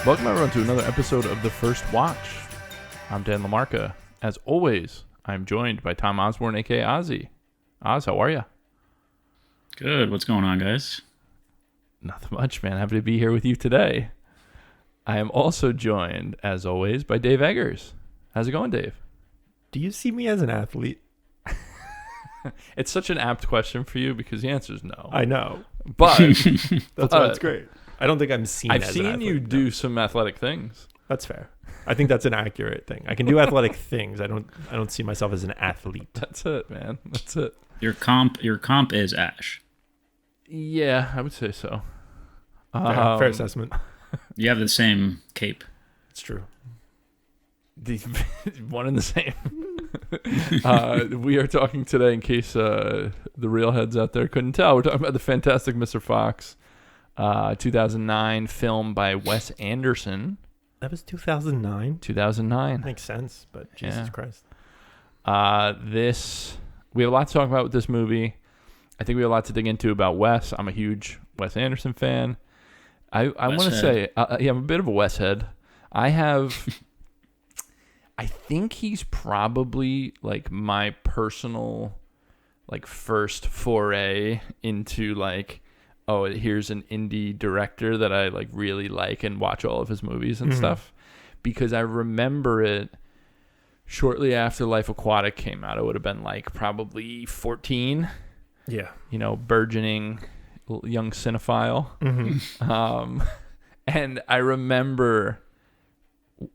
Welcome everyone to another episode of The First Watch. I'm Dan LaMarca. As always, I'm joined by Tom Osborne, aka Ozzy. Oz, how are you? Good. What's going on, guys? Nothing much, man. Happy to be here with you today. I am also joined, as always, by Dave Eggers. How's it going, Dave? Do you see me as an athlete? It's such an apt question for you because the answer is no. I know. But That's why it's great. I don't think I'm seen I've as seen an athlete. you No. do some athletic things. That's fair. I think that's an accurate thing. I can do athletic things. I don't see myself as an athlete. That's it, man. That's it. Your comp is Ash. Yeah, I would say so. Fair assessment. You have the same cape. It's true. One and the same. We are talking today, in case the real heads out there couldn't tell, we're talking about The Fantastic Mr. Fox, 2009 film by Wes Anderson. That was 2009. 2009. Makes sense, but Jesus Christ. We have a lot to talk about with this movie. I think we have a lot to dig into about Wes. I'm a huge Wes Anderson fan. I want to say, I'm a bit of a Wes head. I think he's probably like my personal like first foray into like, oh, here's an indie director that I like really like and watch all of his movies and stuff. Because I remember it shortly after Life Aquatic came out. It would have been like probably 14. Yeah. You know, burgeoning young cinephile. And I remember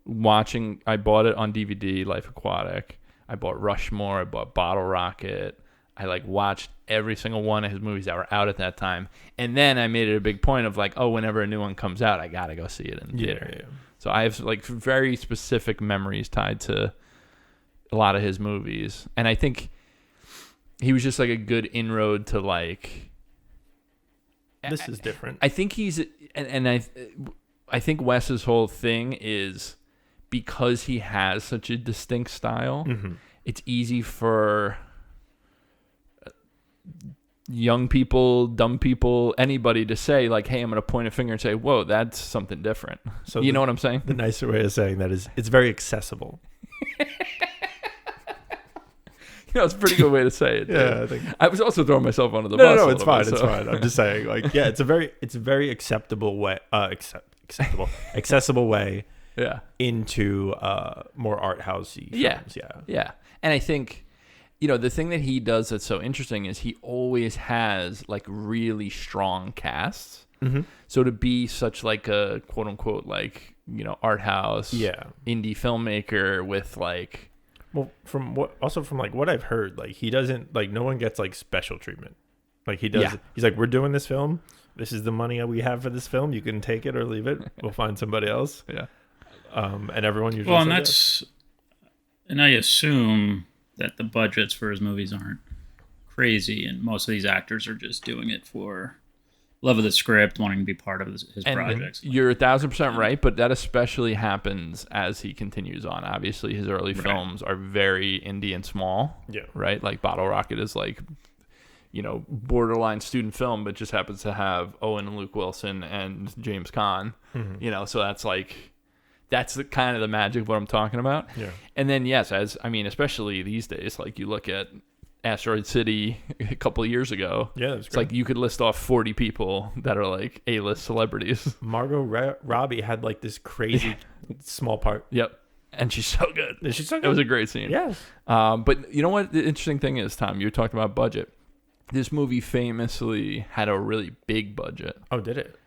watching, I bought it on DVD, Life Aquatic. I bought Rushmore. I bought Bottle Rocket. I like watched every single one of his movies that were out at that time. And then I made it a big point of like, oh, whenever a new one comes out, I got to go see it in the theater. Yeah. So I have like very specific memories tied to a lot of his movies. And I think he was just like a good inroad to like, This is different. I think he's, and I think Wes's whole thing is because he has such a distinct style, it's easy for young people, dumb people, anybody to say like, hey, I'm going to point a finger and say, whoa, that's something different. So you know what I'm saying? The nicer way of saying that is it's very accessible. It's a pretty good way to say it. Yeah, I think. I was also throwing myself under the bus. No, it's fine. It's fine. I'm just saying, like, yeah, it's a very acceptable way, accessible way, into more art housey films. Yeah. And I think, the thing that he does that's so interesting is he always has like really strong casts. So to be such like a quote unquote like art house, indie filmmaker with like. Well, from what I've heard, like he doesn't like no one gets like special treatment. Like he does. Yeah. He's like, we're doing this film. This is the money we have for this film. You can take it or leave it. We'll find somebody else. Yeah. And everyone usually. Well, and I assume that the budgets for his movies aren't crazy, and most of these actors are just doing it for love of the script, wanting to be part of his projects. You're 1,000% right, but that especially happens as he continues on. Obviously, his early films are very indie and small. Yeah. Right? Like Bottle Rocket is like, borderline student film, but just happens to have Owen and Luke Wilson and James Caan. So that's the kind of the magic of what I'm talking about. Yeah. And then, yes, especially these days, like you look at Asteroid City a couple of years ago. Yeah, it's like you could list off 40 people that are like A-list celebrities. Margot Robbie had like this crazy small part. Yep, and she's so good. It was a great scene. Yes. But you know what the interesting thing is, Tom? You were talking about budget. This movie famously had a really big budget. Oh, did it?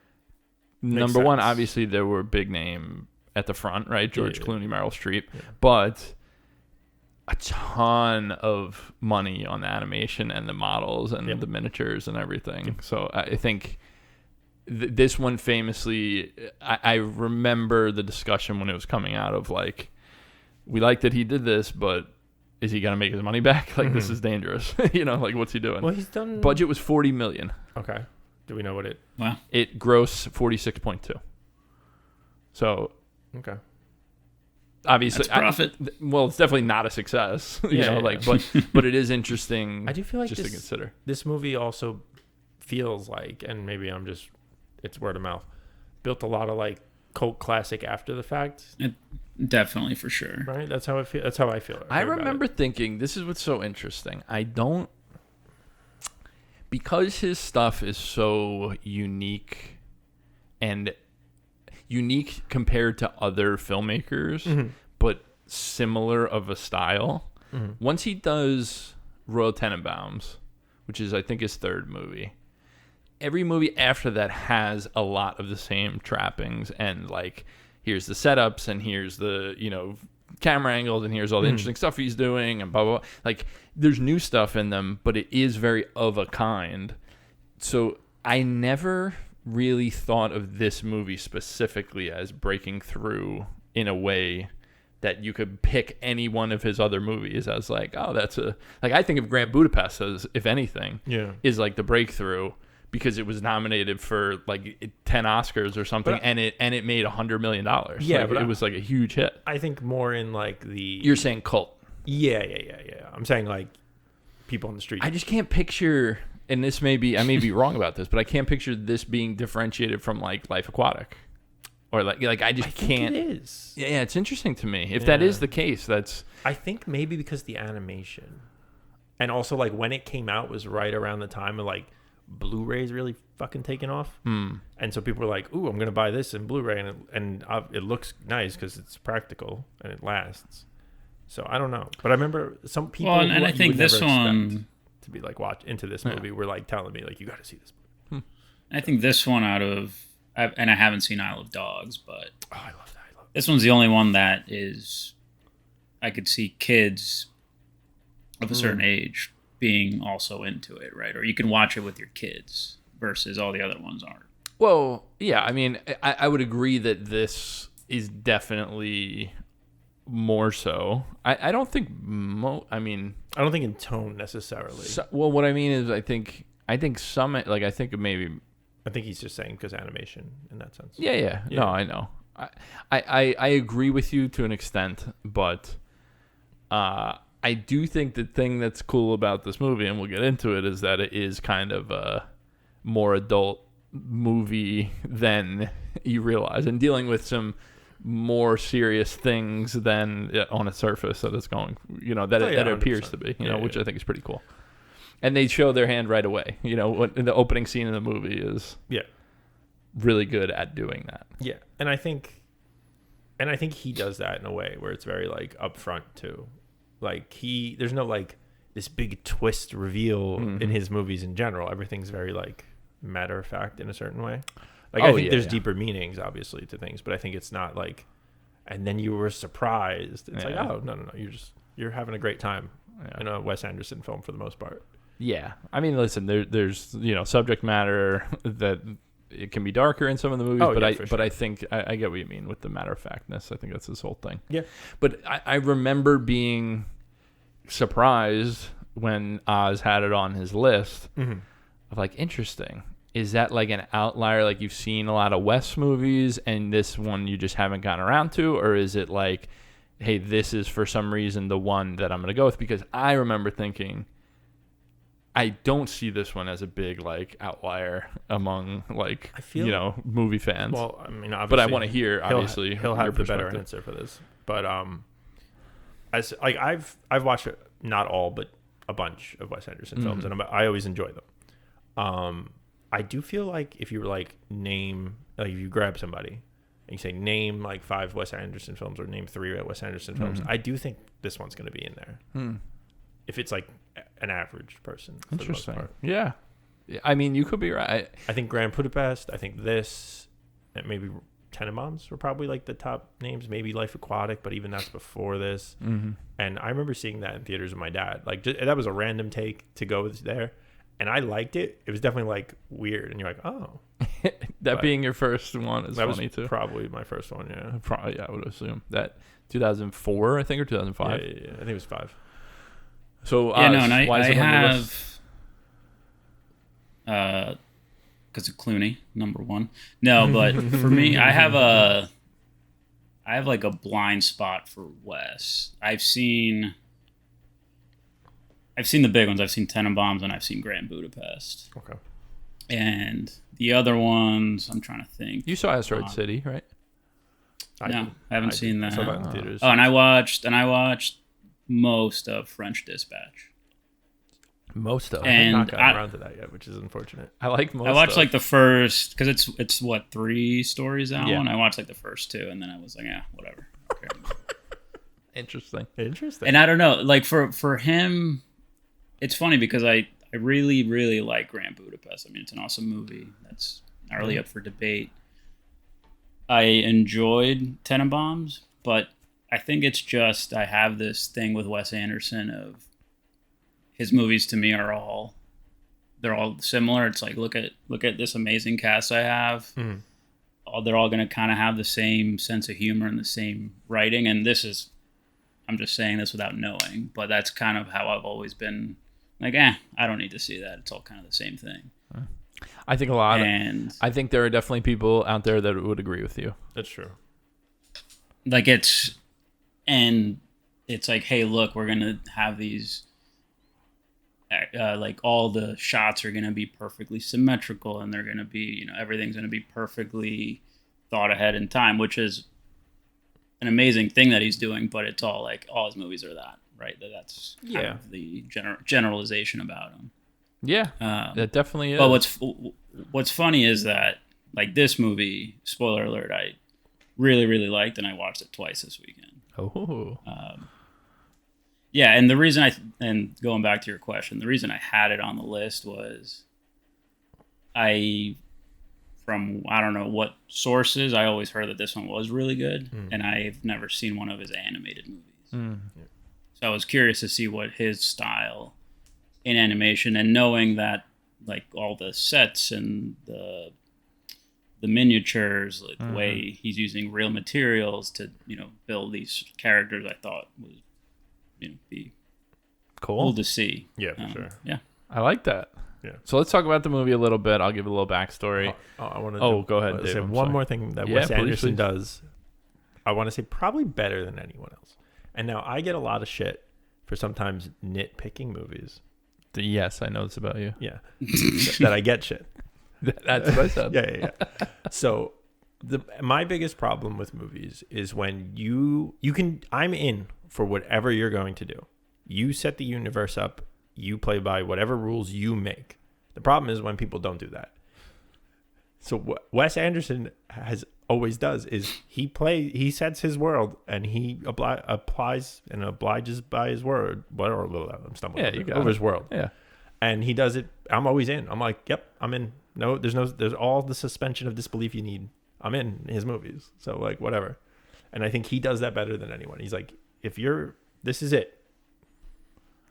Number one, obviously there were big name at the front, right? George Clooney, Meryl Streep, but a ton of money on the animation and the models and the miniatures and everything. So I think this one famously, I remember the discussion when it was coming out of like, we like that he did this, but is he going to make his money back? Like, this is dangerous. Like what's he doing? Well, he's done. Budget was $40 million. Okay. Do we know what it? Wow. It grossed 46.2. So. Okay. Obviously, that's profit. It's definitely not a success, but it is interesting. I do feel like just to consider. This movie also feels like, and maybe it's word of mouth, built a lot of like cult classic after the fact. Definitely, for sure. Right? That's how I feel. That's how I feel. I remember thinking, this is what's so interesting. Because his stuff is so unique and unique compared to other filmmakers, but similar of a style. Once he does Royal Tenenbaums, which is, I think, his third movie, every movie after that has a lot of the same trappings, and like, here's the setups, and here's the, camera angles, and here's all the interesting stuff he's doing, and blah, blah, blah. Like, there's new stuff in them, but it is very of a kind. So I never really thought of this movie specifically as breaking through in a way that you could pick any one of his other movies as like, oh, I think of Grand Budapest as, if anything, is like the breakthrough, because it was nominated for like 10 Oscars or something, and it made $100 million. Yeah, like, but it was like a huge hit. I think more in like the... You're saying cult. Yeah. I'm saying like people on the street. I just can't picture, and I may be wrong about this, but I can't picture this being differentiated from like Life Aquatic. Or like I just can't. It is. Yeah, it's interesting to me. If that is the case, that's... I think maybe because the animation, and also like when it came out was right around the time of like Blu-ray's really fucking taking off, and so people were like, "Ooh, I'm gonna buy this in Blu-ray," and it looks nice because it's practical and it lasts. So I don't know, but I remember some people. Well, and I think this one to be like watch into this movie were like telling me like, "You got to see this movie." I think this one and I haven't seen Isle of Dogs, but I love that. This one's the only one that is, I could see kids of a certain age being also into it, right? Or you can watch it with your kids versus all the other ones aren't. Well, yeah, I mean, I would agree that this is definitely more so. I don't think I don't think in tone necessarily. Well, what I mean is I think some, like, I think maybe... I think he's just saying because animation in that sense. Yeah. No, I know. I agree with you to an extent, but I do think the thing that's cool about this movie, and we'll get into it, is that it is kind of a more adult movie than you realize, and dealing with some more serious things than on a surface that it's going, that it appears to be, which I think is pretty cool. And they show their hand right away. In the opening scene of the movie is really good at doing that. Yeah, and I think he does that in a way where it's very like upfront too. Like there's no like this big twist reveal in his movies in general. Everything's very like matter of fact in a certain way. Like I think there's deeper meanings obviously to things, but I think it's not like, and then you were surprised. It's like, oh no, you're having a great time in a Wes Anderson film for the most part. Yeah, I mean, listen, there's subject matter that it can be darker in some of the movies, but I think I get what you mean with the matter of factness. I think that's his whole thing. Yeah, but I remember being surprised when Oz had it on his list of like, interesting. Is that like an outlier? Like you've seen a lot of Wes movies and this one you just haven't gotten around to, or is it like, hey, this is for some reason the one that I'm going to go with? Because I remember thinking, I don't see this one as a big like outlier among like movie fans. Well, I mean, obviously, but I want to hear. Obviously, he'll have the better answer for this. But as like I've watched not all but a bunch of Wes Anderson films, and I always enjoy them. I do feel like if you were like name, like if you grab somebody and you say name like 5 Wes Anderson films or name 3 Wes Anderson films, I do think this one's going to be in there. If it's like an average person. Interesting. Yeah. I mean, you could be right. I think Grand Budapest, I think this, and maybe Tenenbaums were probably like the top names, maybe Life Aquatic, but even that's before this. And I remember seeing that in theaters with my dad. Like that was a random take to go there. And I liked it. It was definitely like weird. And you're like, oh. That being your first one is funny too. Probably my first one, yeah. Probably, yeah, I would assume. That 2004, I think, or 2005? Yeah. I think it was 5. So, I have, because of Clooney, number 1. No, but for me, I have like a blind spot for Wes. I've seen the big ones. I've seen Tenenbaums and I've seen Grand Budapest. Okay. And the other ones, I'm trying to think. You saw Asteroid City, right? I haven't seen that. Saw that in theaters. Oh, and I watched most of French Dispatch. Most of. I have not gotten around to that yet, which is unfortunate. I like most. I watched like the first, because it's what, 3 stories that one. I watched like the first 2, and then I was like, yeah, whatever. Okay. Interesting. And I don't know, like for him, it's funny because I really, really like Grand Budapest. I mean, it's an awesome movie. That's not really up for debate. I enjoyed Tenenbaums, but I think it's just I have this thing with Wes Anderson of his movies to me they're all similar. It's like look at this amazing cast I have. They're all going to kind of have the same sense of humor and the same writing. And I'm just saying this without knowing, but that's kind of how I've always been like, I don't need to see that. It's all kind of the same thing. I think I think there are definitely people out there that would agree with you. That's true. Like it's like, hey, look, we're going to have these, like all the shots are going to be perfectly symmetrical and they're going to be, everything's going to be perfectly thought ahead in time, which is an amazing thing that he's doing, but it's all like all his movies are that, right? That's kind of the generalization about him. Yeah, that definitely is. But what's funny is that like this movie, spoiler alert, I really, really liked, and I watched it twice this weekend. Oh. Yeah, and the reason and going back to your question, the reason I had it on the list was from I don't know what sources, I always heard that this one was really good, and I've never seen one of his animated movies. So I was curious to see what his style in animation, and knowing that like all the sets and the miniatures, like the way he's using real materials to build these characters, I thought was be cool to see. Yeah, for sure. Yeah, I like that. Yeah. So let's talk about the movie a little bit. I'll give a little backstory. I want to. Go ahead, Dave. Say one more thing that Wes Anderson does. I want to say probably better than anyone else. And now I get a lot of shit for sometimes nitpicking movies. Yes, I know this about you. Yeah, that I get shit. That's what I said. Yeah. So my biggest problem with movies is when I'm in for whatever you're going to do. You set the universe up. You play by whatever rules you make. The problem is when people don't do that. So what Wes Anderson always does is he sets his world and he applies and obliges by his word. I'm stumbling over his world. Yeah. And he does it. I'm always in. I'm like, yep, I'm in. No, there's all the suspension of disbelief you need. I'm in his movies. So like whatever. And I think he does that better than anyone. He's like, this is it.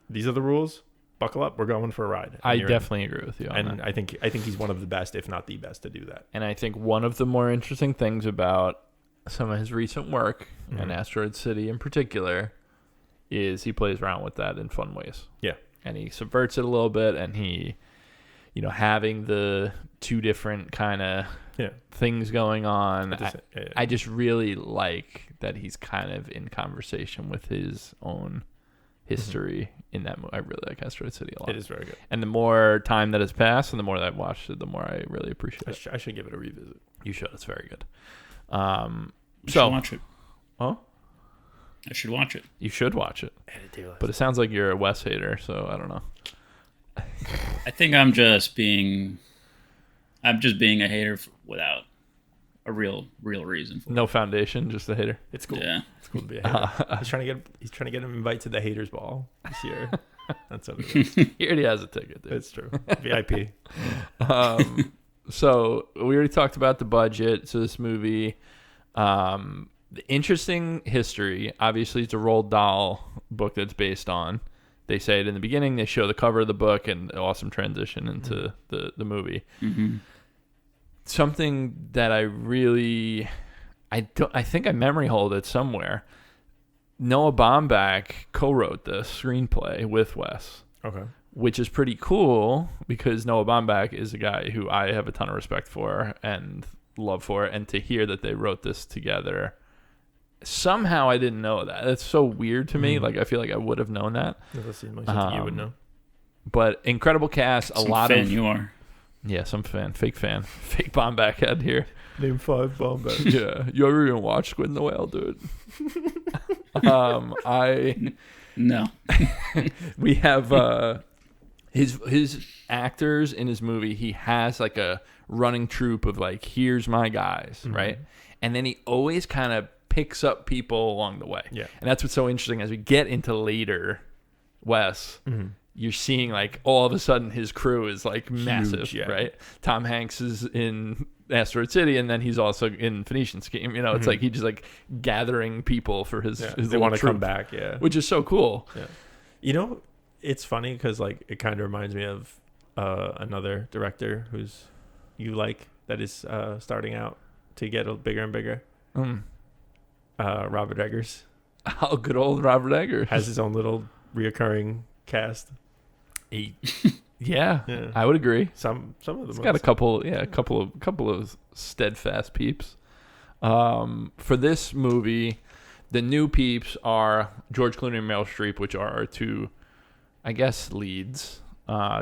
These are the rules. Buckle up. We're going for a ride. I definitely agree with you on that. I think he's one of the best, if not the best, to do that. And I think one of the more interesting things about some of his recent work, and Asteroid City in particular, is he plays around with that in fun ways. Yeah. And he subverts it a little bit, and he, having the two different kind of things going on. I just really like that he's kind of in conversation with his own history in that movie. I really like Asteroid City a lot. It is very good. And the more time that has passed and the more that I've watched it, the more I really appreciate it. I should give it a revisit. You should. It's very good. You should watch it. Huh? I should watch it. You should watch it. But it sounds like you're a Wes hater, so I don't know. I think I'm just being a hater without a real reason for it. No foundation, just a hater. It's cool. Yeah. It's cool to be a hater. He's trying to get him invited to the haters ball this year. That's what it is. He already has a ticket, dude. It's true. VIP. So we already talked about the budget. So this movie, the interesting history, obviously it's a Roald Dahl book that's based on. They say it in the beginning. They show the cover of the book and awesome transition into the movie. Mm-hmm. Something that I think I memory hold it somewhere. Noah Baumbach co-wrote the screenplay with Wes. Okay. Which is pretty cool because Noah Baumbach is a guy who I have a ton of respect for and love for. And to hear that they wrote this together, somehow I didn't know that. That's so weird to me. Like I feel like I would have known that. It does seem like something you would know. But incredible cast. You are. Yeah, some fake Baumbach head here. Name 5 Bombay. Yeah. You ever even watch Squid and the Whale, dude? No. We have his actors in his movie. He has like a running troupe of like, here's my guys, right? And then he always kind of picks up people along the way. Yeah. And that's what's so interesting as we get into later Wes. You're seeing like all of a sudden his crew is like massive, right? Tom Hanks is in Asteroid City, and then he's also in Phoenician Scheme. You know, it's like he's just like gathering people for his they want to come back, which is so cool. Yeah. You know, it's funny because like it kind of reminds me of another director who's that is starting out to get bigger and bigger. Robert Eggers. Oh, good old Robert Eggers has his own little reoccurring cast. Yeah, I would agree. Some of them. It's got a couple of steadfast peeps. For this movie, the new peeps are George Clooney and Meryl Streep, which are our two, I guess, leads.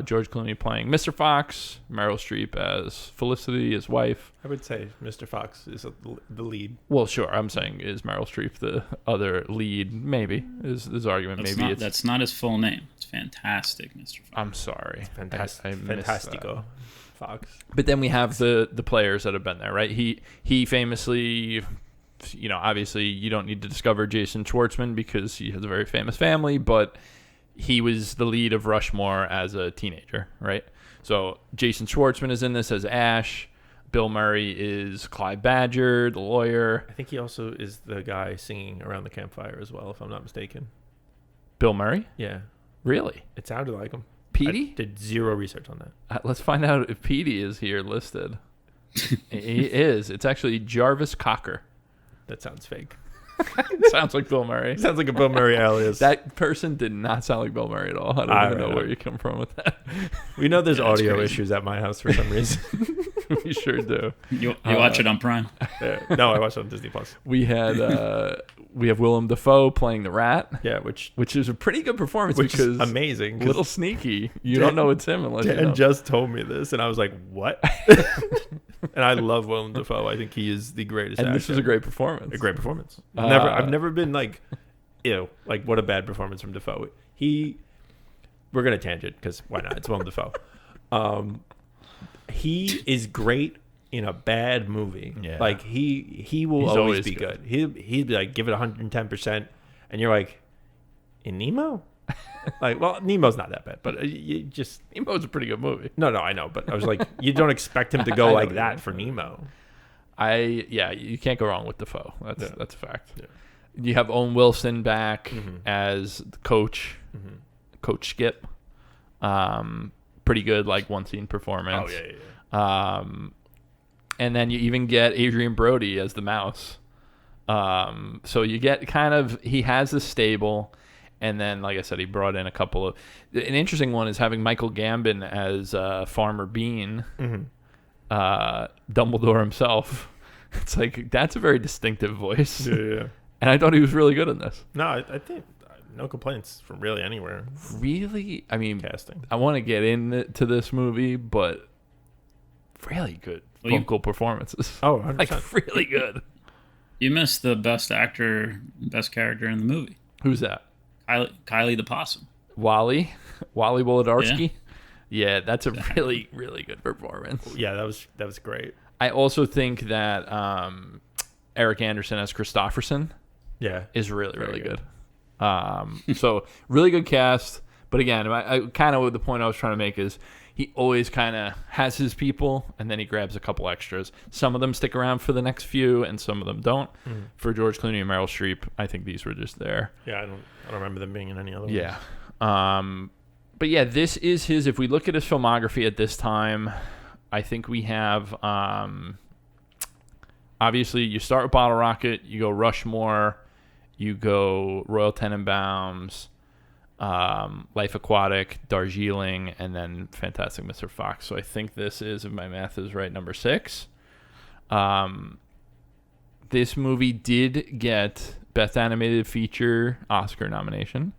George Clooney playing Mr. Fox, Meryl Streep as Felicity, his wife. I would say Mr. Fox is the lead. Well, sure. I'm saying is Meryl Streep the other lead? Maybe is his argument. That's not his full name. It's Fantastic Mr. Fox. I'm sorry. Fantastic. Fantastico Fox. But then we have the players that have been there, right? He famously, you know, obviously you don't need to discover Jason Schwartzman because he has a very famous family, but he was the lead of Rushmore as a teenager, right? So Jason Schwartzman is in this as Ash. Bill Murray is Clyde Badger, the lawyer. I think he also is the guy singing around the campfire as well, if I'm not mistaken. Bill Murray? Yeah. Really? It sounded like him. Petey? I did zero research on that. Let's find out if Petey is here listed. He is. It's actually Jarvis Cocker. That sounds fake. Sounds like Bill Murray. Sounds like a Bill Murray alias. That person did not sound like Bill Murray at all. I don't even know where you come from with that. We know there's audio issues at my house for some reason. We sure do. You watch it on Prime? No, I watched it on Disney Plus. We have Willem Dafoe playing the rat. Yeah, which is a pretty good performance. Which because is amazing. A little sneaky. You don't know it's him unless you know. Dan just told me this, and I was like, what? And I love Willem Dafoe. I think he is the greatest actor. This was a great performance. A great performance. I've never been like, ew, like what a bad performance from Dafoe. We're going to tangent because why not? It's Willem Dafoe. He is great in a bad movie. Yeah. Like he will always be good. He'd be like, give it 110%. And you're like, in Nemo? Like, well, Nemo's not that bad, but Nemo's a pretty good movie. No, I know, but I was like, you don't expect him to go like that for Nemo. You can't go wrong with Dafoe. That's a fact. Yeah. You have Owen Wilson back as the coach, Coach Skip. Pretty good, like one scene performance. Oh yeah. And then you even get Adrian Brody as the mouse. So you get he has the stable. And then, like I said, he brought in an interesting one is having Michael Gambon as Farmer Bean, Dumbledore himself. It's like, that's a very distinctive voice. Yeah. And I thought he was really good in this. No, I think no complaints from really anywhere. Really? I mean, casting. I want to get into this movie, but really good vocal performances. Oh, 100%. Like, really good. You missed the best actor, best character in the movie. Who's that? Kylie the Possum. Wally Wolodarski. Yeah, that's a really, really good performance. Yeah, that was great. I also think that Eric Anderson as Christopherson is really, really good. So really good cast. But again, I kind of the point I was trying to make is he always kind of has his people, and then he grabs a couple extras. Some of them stick around for the next few, and some of them don't. For George Clooney and Meryl Streep, I think these were just there. Yeah, I don't remember them being in any other ones. Yeah. But yeah, this is his. If we look at his filmography at this time, I think we have. Obviously, you start with Bottle Rocket, you go Rushmore, you go Royal Tenenbaums, Life Aquatic, Darjeeling, and then Fantastic Mr. Fox. So I think this is, if my math is right, number 6. This movie did get Best Animated Feature Oscar nomination.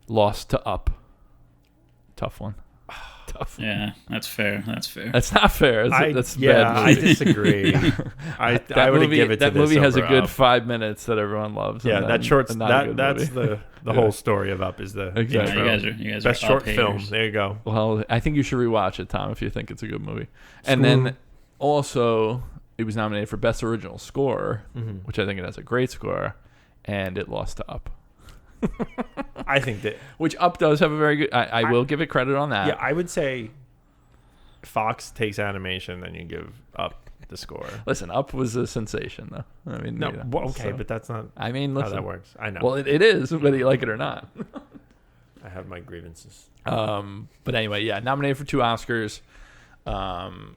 Lost to Up. Tough one. Tough. Yeah, that's fair. That's fair. That's not fair. That's yeah, bad movie. I disagree. I would give it to that movie has a good Up. 5 minutes that everyone loves. Yeah, that's the whole story of Up is the exactly. You guys best are short haters. film. There you go. Well, I think you should rewatch it, Tom, if you think it's a good movie. And then also, it was nominated for Best Original Score, which I think it has a great score, and it lost to Up. I think that which Up does have a very good. I will give it credit on that. Yeah, I would say Fox takes animation, then you give Up the score. Listen, Up was a sensation, though. I mean, no, but that's not. I mean, listen, how that works. I know. Well, it is, whether you like it or not. I have my grievances. But anyway, yeah, nominated for 2 Oscars. And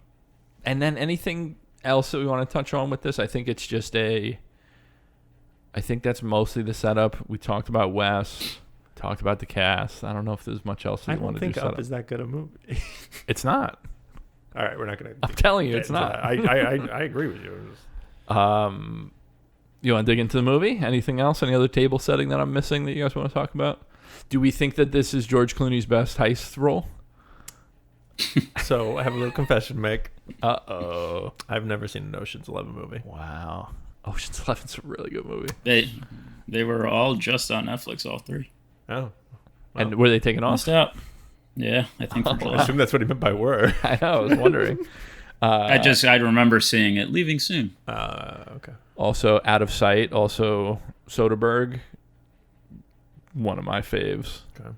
then anything else that we want to touch on with this? I think it's just I think that's mostly the setup. We talked about Wes, talked about the cast. I don't know if there's much else you want to do. I don't think Up is that good a movie. It's not. All right, we're not going to. I'm telling you, it's not. I agree with you. You want to dig into the movie? Anything else? Any other table setting that I'm missing that you guys want to talk about? Do we think that this is George Clooney's best heist role? So I have a little confession to make. Uh-oh. I've never seen an Ocean's 11 movie. Wow. Ocean's 11's a really good movie. They were all just on Netflix, all 3. Oh. Well. And were they taken off? Missed out. Yeah, I think for I July. assume that's what he meant by were. I know, I was wondering. I remember seeing it. Leaving soon. Okay. Also, Out of Sight, also Soderbergh. One of my faves. Okay.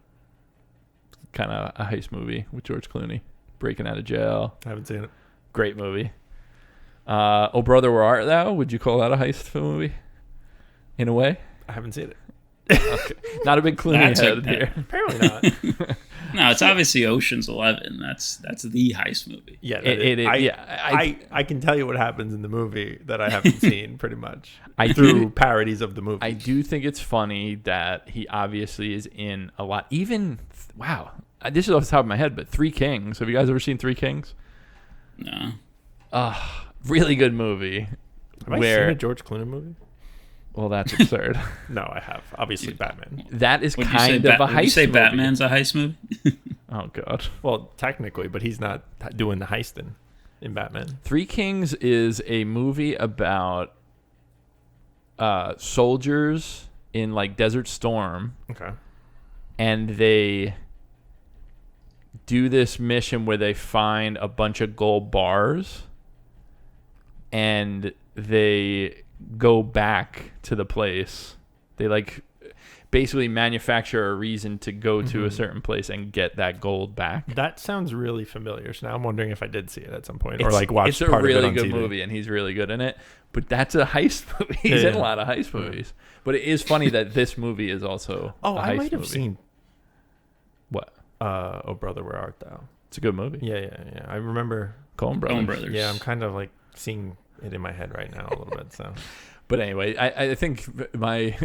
Kind of a heist movie with George Clooney. Breaking out of jail. I haven't seen it. Great movie. Oh Brother, Where Art Thou? Would you call that a heist movie? In a way? I haven't seen it. Okay. Not a big Clooney head here. Apparently not. No, it's obviously Ocean's 11. That's the heist movie. Yeah, I can tell you what happens in the movie that I haven't seen pretty much through parodies of the movie. I do think it's funny that he obviously is in a lot. Even, wow, this is off the top of my head, but Three Kings. Have you guys ever seen Three Kings? No. Really good movie. Have I seen a George Clooney movie? Well, that's absurd. No, I have. Obviously, Batman. That is kind of a heist movie. Would you say Batman's a heist movie? Oh, God. Well, technically, but he's not doing the heisting in Batman. Three Kings is a movie about soldiers in, like, Desert Storm. Okay. And they do this mission where they find a bunch of gold bars. And they go back to the place. They like basically manufacture a reason to go to a certain place and get that gold back. That sounds really familiar. So now I'm wondering if I did see it at some point or like watched part of it on TV. It's a really good movie and he's really good in it. But that's a heist movie. He's in a lot of heist movies. But it is funny that this movie is also a heist movie. I might have seen what? Oh Brother, Where Art Thou? It's a good movie. Yeah. I remember Coen Brothers. Yeah, I'm kind of like seeing it in my head right now a little bit. So, but anyway, I think my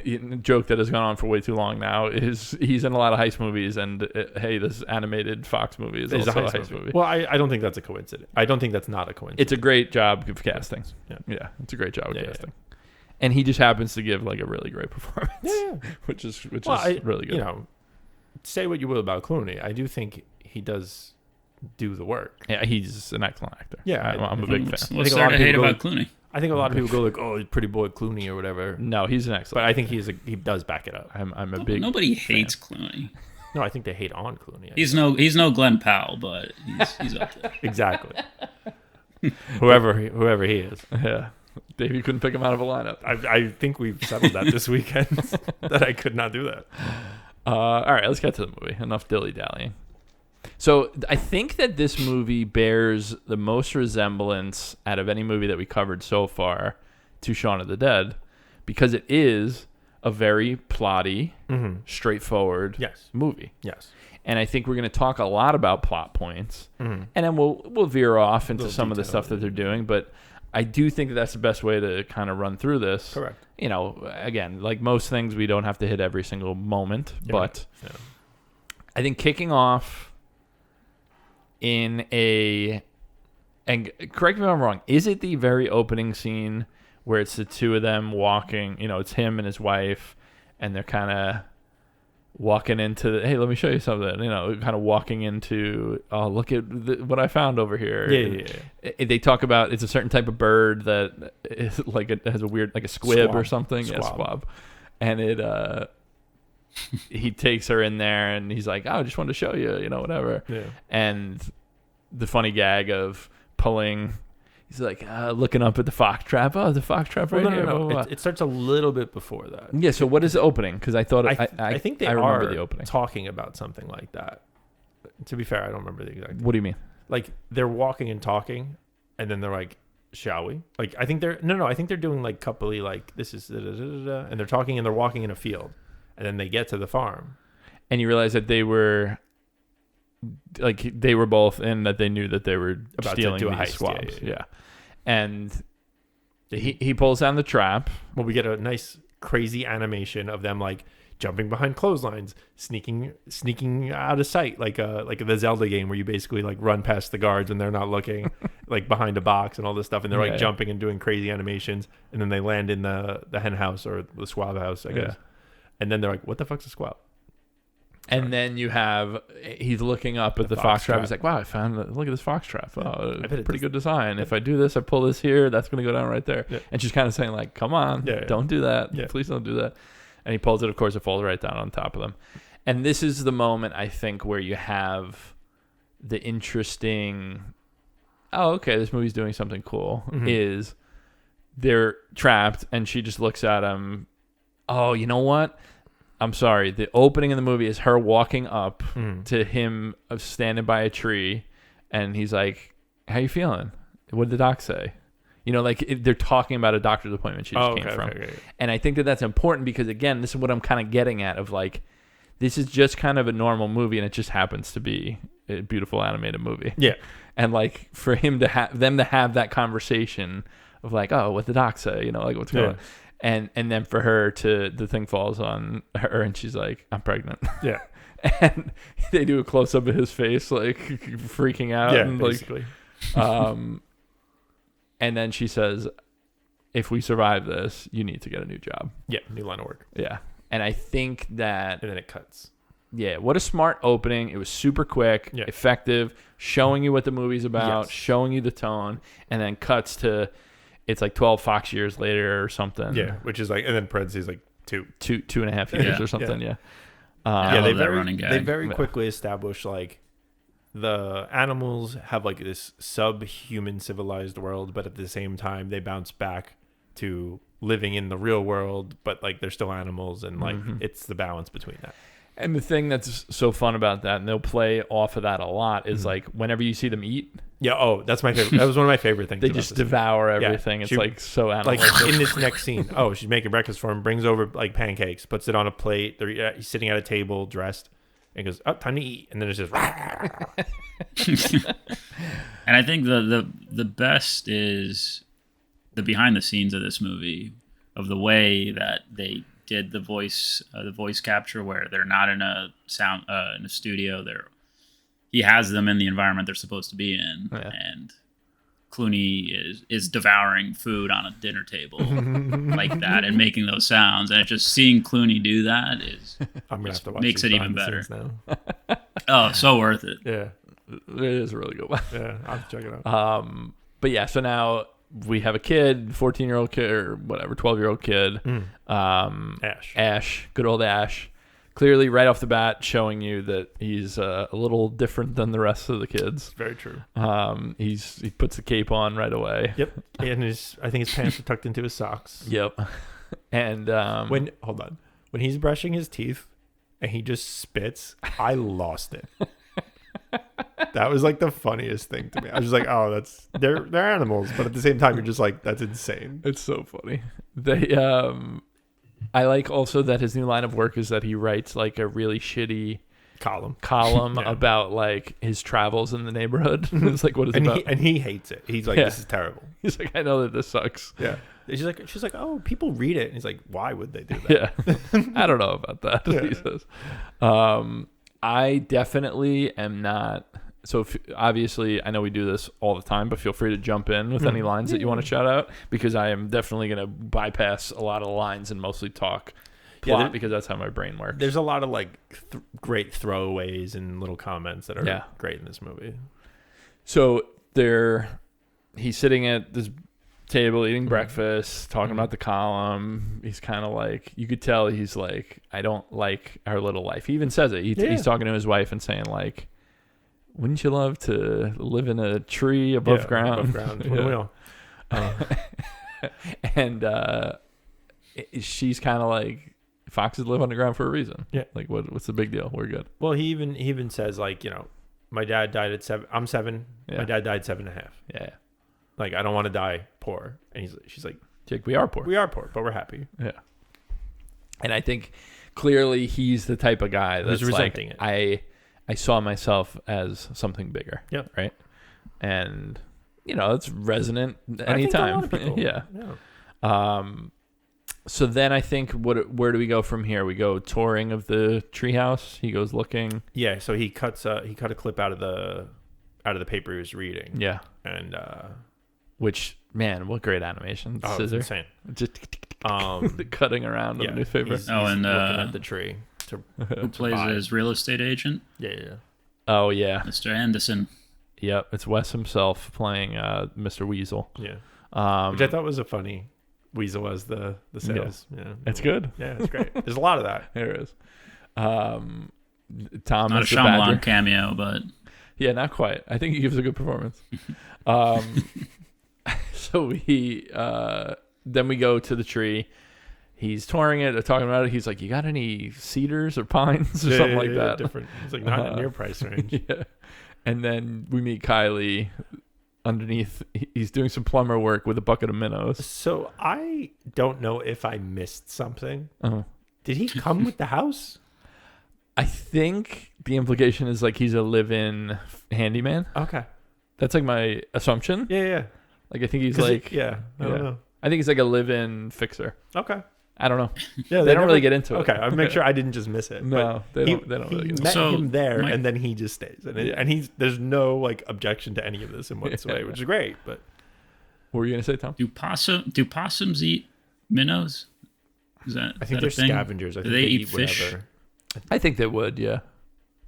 joke that has gone on for way too long now is he's in a lot of heist movies, and hey, this animated Fox movie is also a heist movie. Well, I don't think that's a coincidence. I don't think that's not a coincidence. It's a great job of casting. Yeah, it's a great job of casting. Yeah. And he just happens to give like a really great performance. Yeah. which is really good. You know, say what you will about Clooney, I do think he does do the work. Yeah, he's an excellent actor. Yeah, I'm a big fan. What's there to hate about Clooney? I think a lot of people go like, "Oh, pretty boy Clooney" or whatever. No, he's an excellent. But I think he does back it up. I'm a big. Nobody hates Clooney. No, I think they hate on Clooney. He's no Glenn Powell, but he's up there. Exactly. whoever he is. Yeah. Davey couldn't pick him out of a lineup. I think we've settled that this weekend that I could not do that. All right, let's get to the movie. Enough dilly-dallying. So I think that this movie bears the most resemblance out of any movie that we covered so far to Shaun of the Dead because it is a very plotty, straightforward movie. Yes. And I think we're going to talk a lot about plot points, and then we'll veer off into some of the stuff that they're doing. But I do think that that's the best way to kind of run through this. Correct. You know, again, like most things, we don't have to hit every single moment, but I think kicking off in and correct me if I'm wrong, is it the very opening scene where it's the two of them walking, you know, it's him and his wife, and they're kind of walking into hey, let me show you something, kind of walking into, oh, look at what I found over here. They talk about it's a certain type of bird that is it has a weird, like a squib or something. Yeah, squab. And it he takes her in there and he's like, oh, I just wanted to show you, whatever. Yeah. And the funny gag of pulling, he's like looking up at the fox trap. Oh, the fox trap right here. No. It starts a little bit before that. Yeah. So what is the opening? Because I thought I think they remember are the opening talking about something like that. To be fair, I don't remember the exact. What do you mean? Like they're walking and talking, and then they're like, "Shall we?" Like I think they're I think they're doing like coupley, like this is and they're talking and they're walking in a field, and then they get to the farm, and you realize that they were both in that they knew that they were about stealing to do these a heist. swabs. Yeah. And he pulls down the trap. Well, we get a nice crazy animation of them like jumping behind clotheslines, sneaking out of sight, like the Zelda game where you basically like run past the guards when they're not looking, like behind a box and all this stuff, and they're jumping and doing crazy animations, and then they land in the hen house or the squab house, I guess. And then they're like, "What the fuck's a squab?" And then he's looking up at the fox trap. He's like, wow, look at this fox trap. Oh, pretty good design. If I do this, I pull this here, that's going to go down right there. Yeah. And she's kind of saying like, come on, don't do that. Yeah. Please don't do that. And he pulls it. Of course, it falls right down on top of them. And this is the moment, I think, where you have the interesting, oh, okay, this movie's doing something cool, is they're trapped and she just looks at him. Oh, you know what? I'm sorry. The opening of the movie is her walking up to him standing by a tree, and he's like, "How you feeling? What did the doc say?" They're talking about a doctor's appointment she just came from. Okay. And I think that that's important because, again, this is what I'm kind of getting at of like, this is just kind of a normal movie, and it just happens to be a beautiful animated movie. Yeah. And like for him to have that conversation of like, "Oh, what the doc say?" What's going on. And then for her the thing falls on her and she's like, "I'm pregnant." Yeah. And they do a close up of his face, like freaking out. Yeah, and basically. And then she says, "If we survive this, you need to get a new job." Yeah, new line of work. Yeah. And I think that... And then it cuts. Yeah, what a smart opening. It was super quick, effective, showing you what the movie's about, showing you the tone, and then cuts to... It's like 12 Fox years later or something. Yeah, which is like, and then parentheses like 2.5 years or something. Yeah. They very quickly establish like the animals have like this subhuman civilized world, but at the same time they bounce back to living in the real world, but like they're still animals, and like it's the balance between that. And the thing that's so fun about that, and they'll play off of that a lot, is like whenever you see them eat. Yeah, that's my favorite. That was one of my favorite things. They just devour everything. Yeah, it's like so animalistic. Like in this next scene, she's making breakfast for him, brings over like pancakes, puts it on a plate. He's sitting at a table, dressed, and goes, "Oh, time to eat." And then it's just. And I think the best is the behind the scenes of this movie, of the way that they did the voice capture, where they're not in a studio. He has them in the environment they're supposed to be in, and Clooney is devouring food on a dinner table like that and making those sounds, and just seeing Clooney do that I'm gonna have to watch makes it even better now. Oh, so worth it. Yeah, it is a really good one. Yeah, I'll have to check it out. But yeah, so now we have a kid, 14-year-old kid or whatever, 12-year-old kid. Ash, good old Ash. Clearly, right off the bat, showing you that he's a little different than the rest of the kids. Very true. He puts the cape on right away. Yep, and I think his pants are tucked into his socks. Yep. And when he's brushing his teeth and he just spits, I lost it. That was like the funniest thing to me. I was just like, "Oh, they're animals," but at the same time, you're just like, "That's insane." It's so funny. I like also that his new line of work is that he writes like a really shitty column about like his travels in the neighborhood. It's like, what is it about? And he hates it. He's like, "This is terrible." He's like, "I know that this sucks." Yeah. She's like, "Oh, people read it." And he's like, "Why would they do that?" Yeah. I don't know about that. Yeah. He says. I definitely am not. So obviously, I know we do this all the time, but feel free to jump in with any lines that you want to shout out, because I am definitely going to bypass a lot of the lines and mostly talk plot because that's how my brain works. There's a lot of like great throwaways and little comments that are great in this movie. So he's sitting at this table eating breakfast, talking about the column. He's kind of like, you could tell he's like, I don't like our little life. He even says it. He's talking to his wife and saying like, wouldn't you love to live in a tree above ground? And she's kind of like, foxes live underground for a reason. Yeah. Like, what's the big deal? We're good. Well, he even says like, you know, my dad died at 7. I'm 7. Yeah. My dad died 7.5. Yeah. Like, I don't want to die poor. And she's like, Jake, we are poor. We are poor, but we're happy. Yeah. And I think clearly he's the type of guy that's resenting it. I saw myself as something bigger. Yeah. Right. And, you know, it's resonant anytime. Yeah. So then I think where do we go from here? We go touring of the treehouse. He goes looking. Yeah. So he cut a clip out of the paper he was reading. Yeah. And which, man, what great animation! Oh, Scissor. it's insane. Just the cutting around on the newspaper. He's looking at the tree. Who plays his real estate agent? Yeah. Oh yeah, Mr. Anderson. Yep, it's Wes himself playing Mr. Weasel. Yeah. Which I thought was a funny. Weasel as the sales. Yeah. It's good. Yeah, it's great. There's a lot of that. There is. Tom not is a Shyamalan cameo, but yeah, not quite. I think he gives a good performance. So then we go to the tree. He's touring it. They're talking about it. He's like, "You got any cedars or pines or something like that?" Different. It's like not in your price range. Yeah. And then we meet Kylie. Underneath, he's doing some plumber work with a bucket of minnows. So I don't know if I missed something. Did he come with the house? I think the implication is like he's a live-in handyman. Okay. That's like my assumption. Yeah. Like I think he's like... I don't know. I think he's like a live-in fixer. Okay. I don't know. Yeah, they don't really get into it. Okay, I'll make sure I didn't just miss it. No, they don't really get into it. Met him there, and then he just stays. And there's no like objection to any of this in whatsoever, which is great. But what were you gonna say, Tom? Do possums eat minnows? I think they're scavengers. I think they eat fish? whatever. I think they would. Yeah.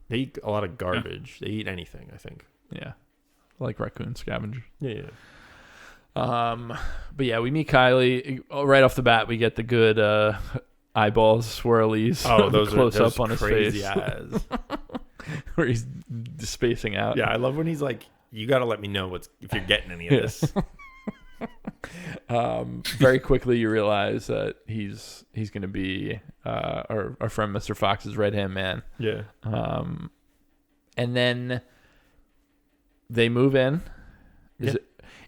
They eat a lot of garbage. Yeah. They eat anything. I think. Yeah. Like raccoon scavengers. Yeah. But yeah, we meet Kylie right off the bat. We get the good eyeballs swirlies. Oh, those close are up on his crazy face, eyes. where he's spacing out. Yeah, I love when he's like, "You got to let me know if you're getting any of this." Very quickly, you realize that he's going to be our friend Mr. Fox's right hand man. Yeah. And then they move in.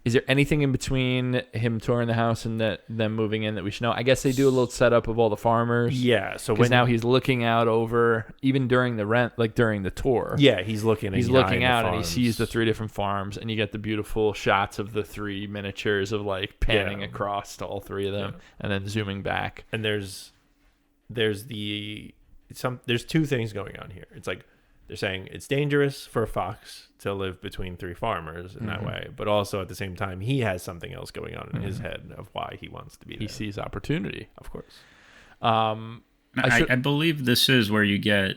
Is there anything in between him touring the house and them moving in that we should know? I guess they do a little setup of all the farmers. Yeah. So now he's looking out over, even during during the tour. Yeah, he's looking. He's looking out and he sees the 3 different farms, and you get the beautiful shots of the 3 miniatures of like panning across to all 3 of them, and then zooming back. And there's 2 things going on here. It's like they're saying it's dangerous for a fox to live between 3 farmers in that way, but also at the same time, he has something else going on in his head of why he wants to be there. He sees opportunity, of course. I believe this is where you get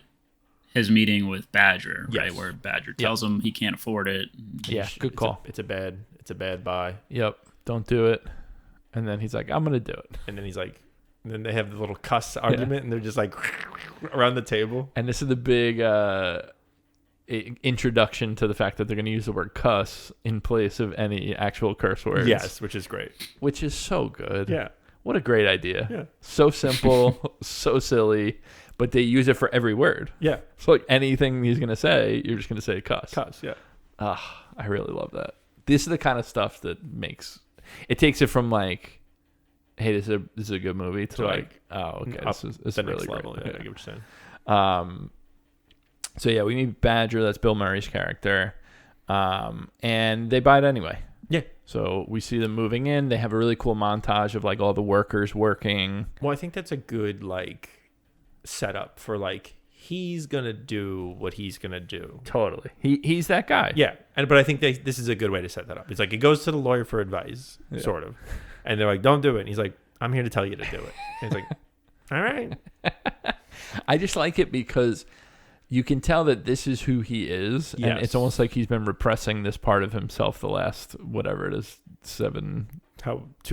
his meeting with Badger, right? Where Badger tells him he can't afford it. Yeah, good call. It's a bad buy. Yep, don't do it. And then he's like, I'm gonna do it. And then he's like, and then they have the little cuss argument, and they're just like around the table. And this is the big introduction to the fact that they're going to use the word cuss in place of any actual curse words. Yes, which is great. Which is so good. Yeah. What a great idea. Yeah. So simple, so silly, but they use it for every word. Yeah. So like anything he's going to say, you're just going to say cuss. Cuss, yeah. I really love that. This is the kind of stuff that takes it from like, hey, this is a good movie to like, oh, okay, this is really great. Level. Yeah, I get what you're saying. So yeah, we meet Badger. That's Bill Murray's character, and they buy it anyway. Yeah. So we see them moving in. They have a really cool montage of like all the workers working. Well, I think that's a good like setup for like he's gonna do what he's gonna do. Totally. He's that guy. Yeah. But I think this is a good way to set that up. It's like it goes to the lawyer for advice, sort of, and they're like, "Don't do it." And he's like, "I'm here to tell you to do it." And he's like, All right. I just like it because you can tell that this is who he is, and it's almost like he's been repressing this part of himself the last, whatever it is, 2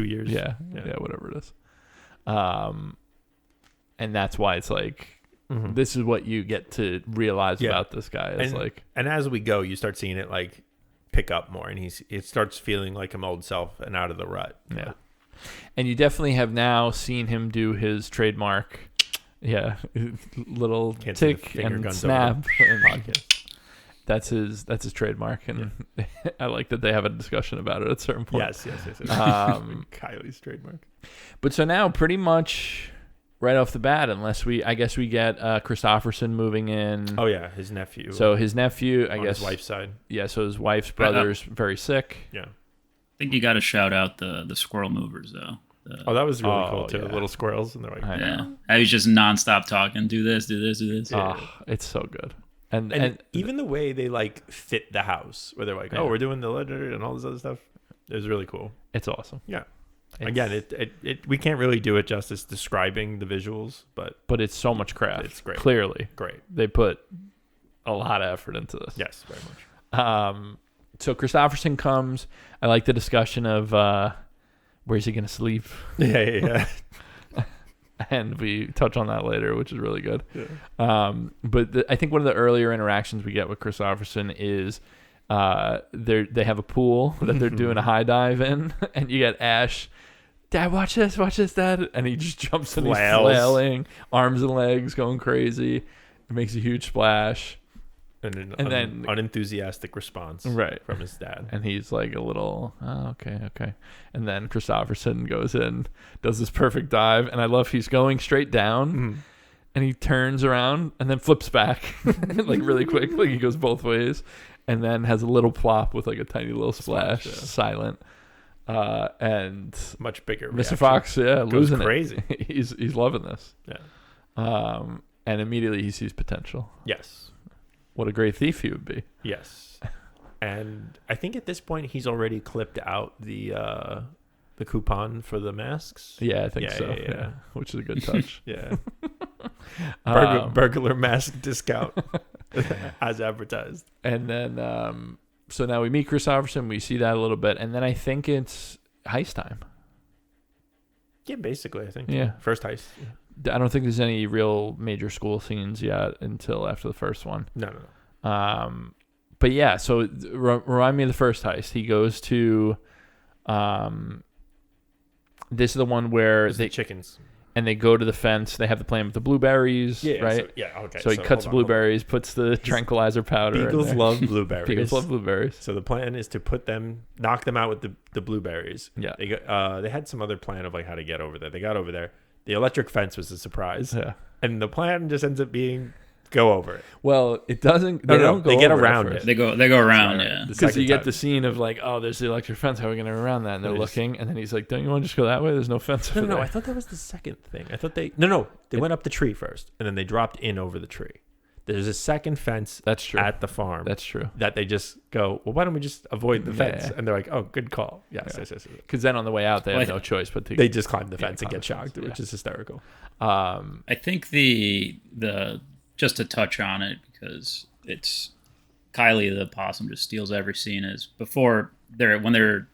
years. Yeah, whatever it is. And that's why it's like, this is what you get to realize about this guy. And as we go, you start seeing it like pick up more, and it starts feeling like him old self and out of the rut. Yeah. And you definitely have now seen him do his trademark, little tick and snap. That's his trademark, and I like that they have a discussion about it at a certain point. Yes. Kylie's trademark. But so now, pretty much right off the bat, I guess we get Christopherson moving in. Oh yeah, his nephew. So his nephew, I guess, his wife's side. Yeah, so his wife's brother's very sick. Yeah. I think you got to shout out the squirrel movers though. That was really cool too. Yeah. Little squirrels, and they're like, I was just nonstop talking. Do this, do this, do this. Yeah. Oh, it's so good. And even the way they like fit the house, where they're like, oh, we're doing the letter and all this other stuff. It was really cool. It's awesome. Yeah. Again, we can't really do it justice describing the visuals, but it's so much craft. It's great. Clearly, great. They put a lot of effort into this. Yes, very much. So Christopherson comes. I like the discussion of where's he gonna sleep. Yeah. And we touch on that later, which is really good. Yeah. But I think one of the earlier interactions we get with Christopherson is they have a pool that they're doing a high dive in, and you get Ash, Dad, watch this, Dad, and he just jumps in, he's flailing, arms and legs going crazy. It makes a huge splash. And then unenthusiastic response from his dad. And he's like a little, okay. And then Christopherson goes in, does this perfect dive, and I love he's going straight down, and he turns around and then flips back like really quick, like he goes both ways, and then has a little plop with like a tiny little splash, silent. And much bigger. Mr. Fox, losing crazy. It. He's loving this. Yeah. And immediately he sees potential. Yes. What a great thief he would be. Yes. And I think at this point he's already clipped out the coupon for the masks. Yeah, I think so. Yeah. Which is a good touch. Yeah. Burglar mask discount as advertised. And then so now we meet Christopherson, we see that a little bit, and then I think it's heist time. Yeah, basically, I think. Yeah. First heist. Yeah. I don't think there's any real major school scenes yet until after the first one. No. But yeah, so remind me of the first heist. He goes to, this is the one where the chickens, and they go to the fence. They have the plan with the blueberries, right? Okay. So he cuts blueberries, puts the tranquilizer powder. Beagles love blueberries. Beagles love blueberries. So the plan is to knock them out with the blueberries. Yeah. They had some other plan of like how to get over there. They got over there. The electric fence was a surprise. Yeah. And the plan just ends up being go over it. Well, it doesn't. They don't go. They get over around it. They go around. Yeah. Because you get the scene of like, oh, there's the electric fence. How are we going to around that? And they're looking, and then he's like, don't you want to just go that way? There's no fence. No. I thought that was the second thing. I thought they went up the tree first, and then they dropped in over the tree. There's a second fence. That's true. At the farm. That's true. That they just go, well, why don't we just avoid the fence? And they're like, oh, good call. Yes. Because then on the way out, they have no choice but to. They just climb the fence and get shocked, which is hysterical. I think the just to touch on it, because it's Kylie the possum just steals every scene, is when they're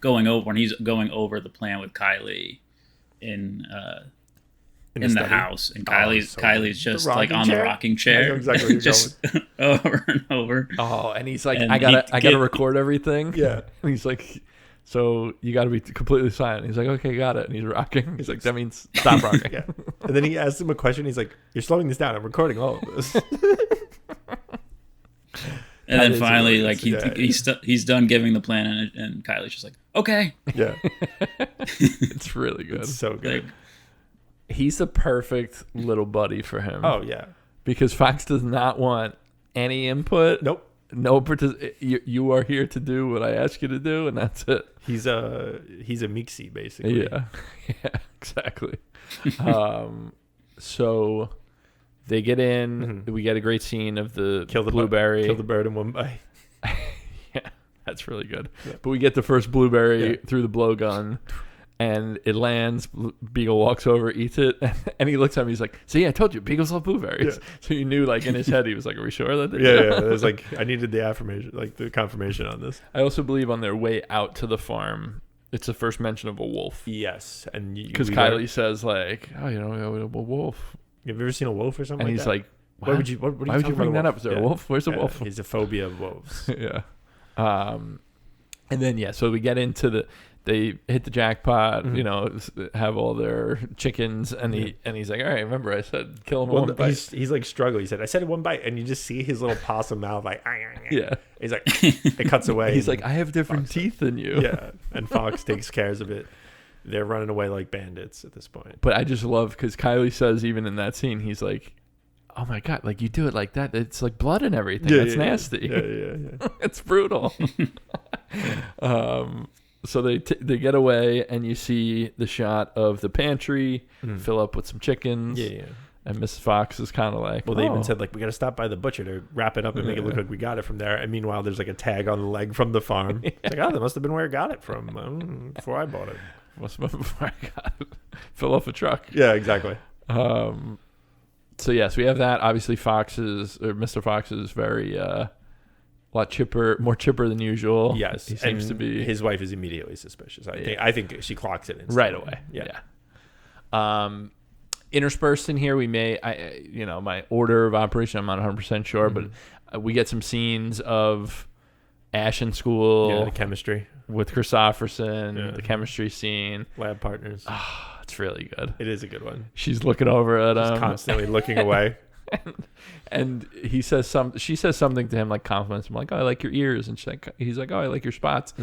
going over, when he's going over the plan with Kylie in the house, and Kylie's just like on the rocking chair, exactly just over and over. Oh, and he's like, I gotta record everything. Yeah, and he's like, so you got to be completely silent. He's like, okay, got it. And he's rocking. He's like, that means stop rocking. Yeah. And then he asks him a question. He's like, you're slowing this down. I'm recording all of this. And then finally, like he's done giving the plan, and Kylie's just like, okay. Yeah, it's really good. It's so good. Like, he's the perfect little buddy for him. Oh yeah, because Fox does not want any input. Nope. No, you are here to do what I ask you to do, and that's it. He's a Meeksy, basically. Yeah, exactly. So they get in. We get a great scene of the blueberry. Kill the bird in one bite. Yeah, that's really good. Yeah. But we get the first blueberry through the blowgun, And it lands. Beagle walks over, eats it, and he looks at me. He's like, "See, I told you, beagles love blueberries." Yeah. So you knew, like in his head, he was like, "Are we sure that?" Yeah. It was like I needed the affirmation, like the confirmation on this. I also believe on their way out to the farm, it's the first mention of a wolf. Yes, and because Kylie says like, "Oh, a wolf." Have you ever seen a wolf or something? And like he's that? like, "Why would you bring that up? Is there a wolf? Where's the wolf?" He's a phobia of wolves. Yeah. And then so we get into they hit the jackpot, have all their chickens, and he's like, all right, remember I said kill them one bite. He's like struggling. He said, I said it one bite, and you just see his little possum mouth like, yeah. He's like, it cuts away. He's like, I have different teeth than you. Yeah, and Fox takes cares of it. They're running away like bandits at this point. But I just love because Kylie says even in that scene, he's like, oh my god, like you do it like that, it's like blood and everything. That's nasty. Yeah. It's brutal. So they get away, and you see the shot of the pantry fill up with some chickens. Yeah. And Mrs. Fox is kind of like, well, they even said like we got to stop by the butcher to wrap it up and make it look like we got it from there. And meanwhile, there's like a tag on the leg from the farm. It's like, that must have been where I got it from before I bought it. Must have been before I got it. Fill off a truck. Yeah, exactly. So yes, we have that. Obviously, Mr. Fox is very lot chipper, more chipper than usual. Yes, he seems to be. His wife is immediately suspicious. I think she clocks it instantly. Right away. Yeah. Interspersed in here, we may, my order of operation, I'm not 100% sure, but we get some scenes of Ash in school. Yeah, the chemistry with Christopherson. The chemistry scene. Lab partners. Oh, it's really good. It is a good one. She's looking over at him, constantly looking away. And she says something to him, like compliments him, like, "Oh, I like your ears," and he's like, "Oh, I like your spots."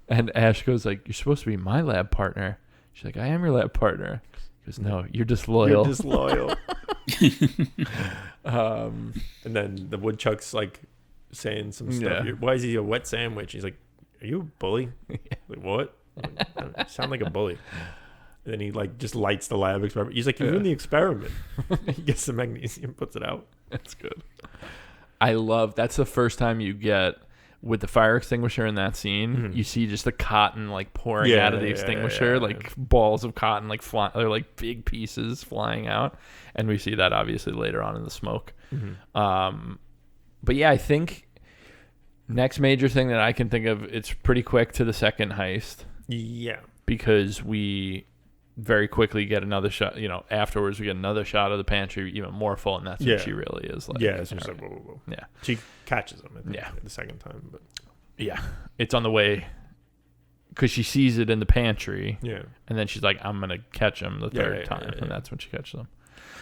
And Ash goes like, "You're supposed to be my lab partner." She's like, "I am your lab partner." He goes, "No, you're disloyal." You're disloyal. And then the woodchuck's like saying some stuff. Why is he a wet sandwich? He's like, "Are you a bully?" Like, what? Like, you sound like a bully. And then he like just lights the lab experiment. He's like, "You ruined the experiment." He gets the magnesium, puts it out. That's good. I love that's the first time you get with the fire extinguisher in that scene. You see just the cotton like pouring out of the extinguisher, like balls of cotton like flying. They're like big pieces flying out, and we see that obviously later on in the smoke. But yeah, I think next major thing that I can think of, it's pretty quick to the second heist. Yeah, because we very quickly get another shot. Afterwards we get another shot of the pantry, even more full, and that's what she really is like. Yeah, it's just like whoa. Yeah, she catches him. I think, the second time, but it's on the way because she sees it in the pantry. Yeah, and then she's like, "I'm gonna catch him the third time," and that's when she catches him.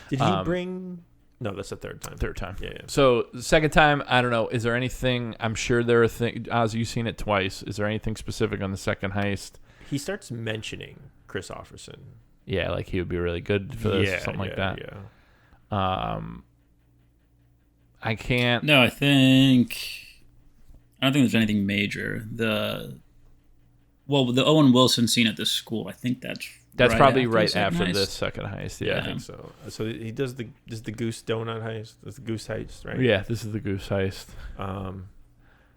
Did he bring? No, that's the third time. Third time. Yeah. So the second time, I don't know. Is there anything? I'm sure there are things. Oz, you've seen it twice. Is there anything specific on the second heist? He starts mentioning Christopherson. Yeah, like he would be really good for this, or something like that. Yeah. I can't. No, I don't think there's anything major. The Owen Wilson scene at the school, I think that's probably right after this second heist. Yeah, I think so. So he does the goose donut heist. That's the goose heist, right? Yeah, this is the goose heist.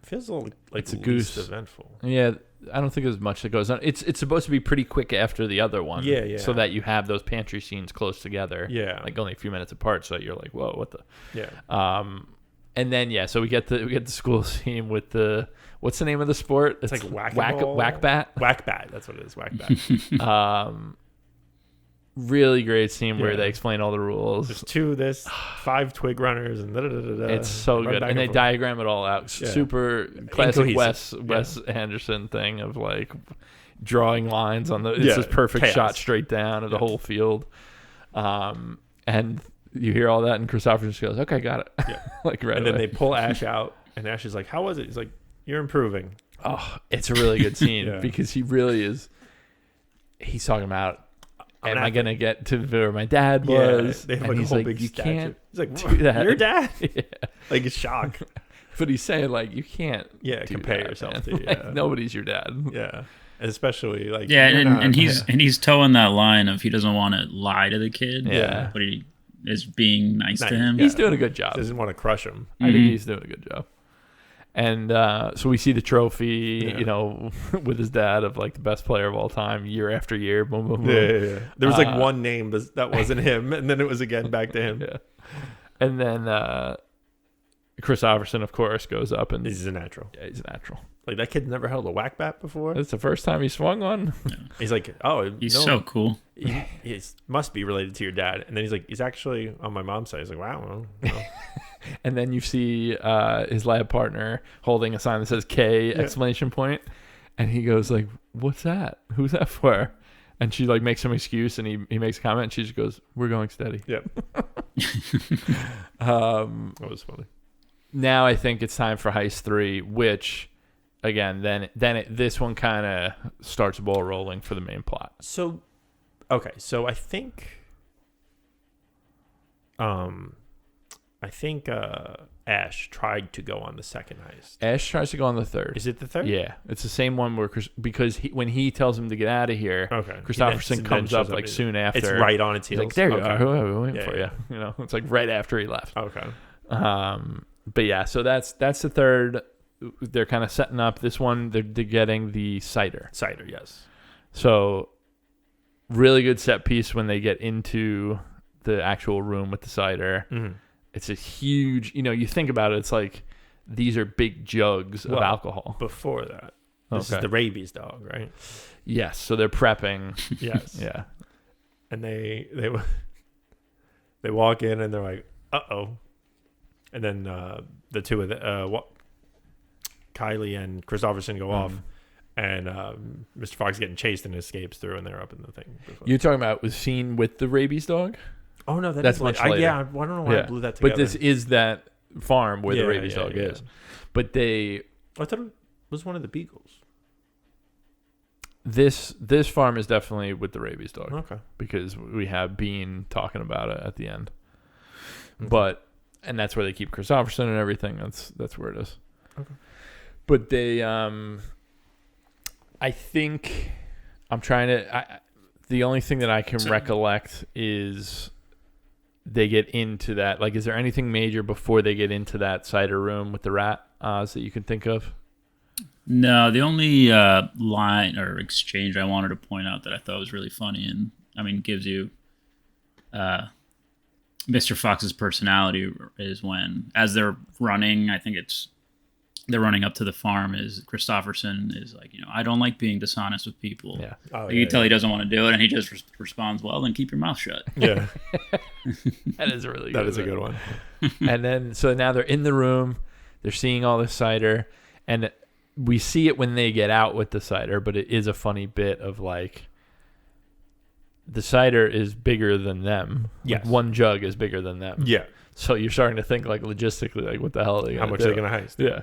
Feels a little like it's a goose eventful. Yeah, I don't think there's much that goes on. It's supposed to be pretty quick after the other one. Yeah. So that you have those pantry scenes close together. Yeah. Like only a few minutes apart, so that you're like, whoa, what the? Yeah. And then so we get the school scene with the what's the name of the sport? It's like whack bat. Whack bat. That's what it is. Whack bat. Really great scene where they explain all the rules. There's 5 twig runners and It's so good, and they diagram it all out. Super classic Wes Anderson thing of like drawing lines on it's this perfect shot straight down of the whole field. And you hear all that, and Christopher just goes, "Okay, got it." Yeah. Like right. And then they pull Ash out, and Ash is like, "How was it?" He's like, "You're improving." Oh, it's a really good scene because he really is. He's talking about. Am I gonna get to where my dad was? They have and like he's a whole like, big you statue. can't He's like, do that. Your dad? Yeah. Like a shock. But he's saying like, you can't. Compare yourself man. to. Like, nobody's your dad. Yeah, and especially like. Yeah, and he's towing that line of he doesn't want to lie to the kid. Yeah, but he is being nice to him. He's doing a good job. Doesn't want to crush him. I think he's doing a good job. And so we see the trophy, you know, with his dad of like the best player of all time, year after year. Boom, boom, boom. Yeah. There was like one name that wasn't him, and then it was again back to him. Yeah. And then Chris Christopherson, of course, goes up and he's a natural. Yeah, he's a natural. Like that kid never held a whack bat before. It's the first time he swung one. Yeah. He's like, oh, he's so cool. He must be related to your dad. And then he's like, he's actually on my mom's side. He's like, wow. Well. And then you see his lab partner holding a sign that says K exclamation point, and he goes like, "What's that? Who's that for?" And she like makes some excuse, and he makes a comment, and she just goes, "We're going steady." Yep. That was funny. Now I think it's time for Heist 3, which again, this one kind of starts the ball rolling for the main plot. So, okay, so I think Ash tried to go on the second heist. Ash tries to go on the third. Is it the third? Yeah, it's the same one where because when he tells him to get out of here, Christopherson comes up like soon after. It's right on its heels. He's like, there you are. Who are we waiting for you? You know, it's like right after he left. Okay. But yeah, so that's the third. They're kind of setting up this one. They're getting the cider. Cider, yes. So really good set piece when they get into the actual room with the cider. Mm-hmm. It's a huge, you think about it, it's like these are big jugs of alcohol. Before that, this is the rabies dog, right? Yes, so they're prepping. Yes. Yeah. And they walk in and they're like, uh-oh. And then the two of Kylie and Christopherson go off, and Mr. Fox getting chased and escapes through, and they're up in the thing. You're talking about the scene with the rabies dog? Oh no, that's much later. I don't know why I blew that together. But this is that farm where the rabies dog is. But I thought it was one of the beagles. This farm is definitely with the rabies dog. Okay. Because we have Bean talking about it at the end. Mm-hmm. And that's where they keep Christopherson and everything. That's where it is. Okay. But they I think I'm trying to the only thing that I can recollect is they get into that. Like, is there anything major before they get into that cider room with the rat, Oz, that you can think of? No, the only line or exchange I wanted to point out that I thought was really funny and, gives you Mr. Fox's personality is when, as they're running, I think they're running up to the farm, is Christopherson is like, I don't like being dishonest with people. Yeah. You tell he doesn't want to do it, and he just responds, well, then keep your mouth shut. Yeah. That is a really good That is a good one. And then, so now they're in the room, they're seeing all this cider, and we see it when they get out with the cider, but it is a funny bit of like, the cider is bigger than them. Yes. Like one jug is bigger than them. Yeah. So you're starting to think like logistically, like what the hell are they How much are they going to heist? Yeah.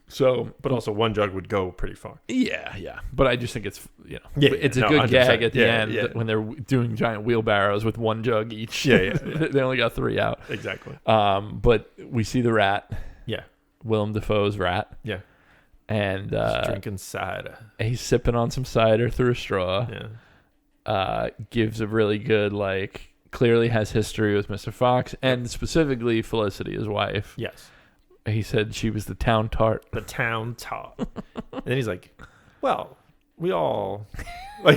So, but also one jug would go pretty far. Yeah. But I just think it's, it's a good 100%. gag at the end when they're doing giant wheelbarrows with one jug each. Yeah. They only got 3 out. Exactly. But we see the rat. Yeah. Willem Dafoe's rat. Yeah. And he's drinking cider. He's sipping on some cider through a straw. Yeah. Gives a really good, clearly has history with Mr. Fox and specifically Felicity, his wife. Yes. He said she was the town tart. The town tart. And then he's like, well, we all...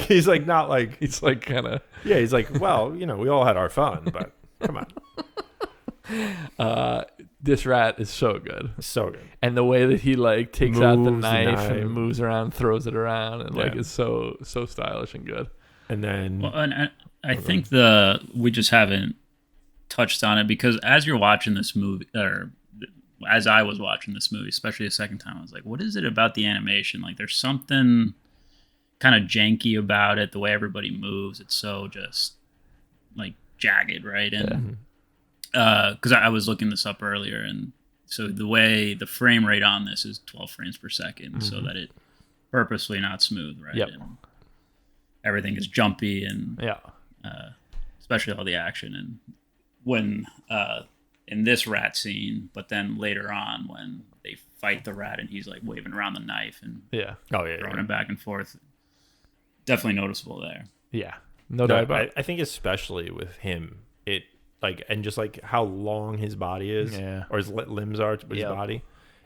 he's like, not like... He's like kind of... Yeah, he's like, well, we all had our fun, but come on. This rat is so good. So good. And the way that he, takes out the knife and moves around, throws it around, and, is so stylish and good. And then... Well, and I think we just haven't touched on it because as you're watching this movie... or as I was watching this movie, especially the second time, I was like, what is it about the animation? There's something kind of janky about it, the way everybody moves. It's so just, jagged, right? And because I was looking this up earlier, and so the frame rate on this is 12 frames per second, so that it purposely not smooth, right? Yep. And everything is jumpy, and especially all the action. And when... in this rat scene, but then later on when they fight the rat and he's waving around the knife and throwing it back and forth, definitely noticeable there. Yeah, no doubt about it. I think especially with him, it and just how long his body is, or his limbs are to his body,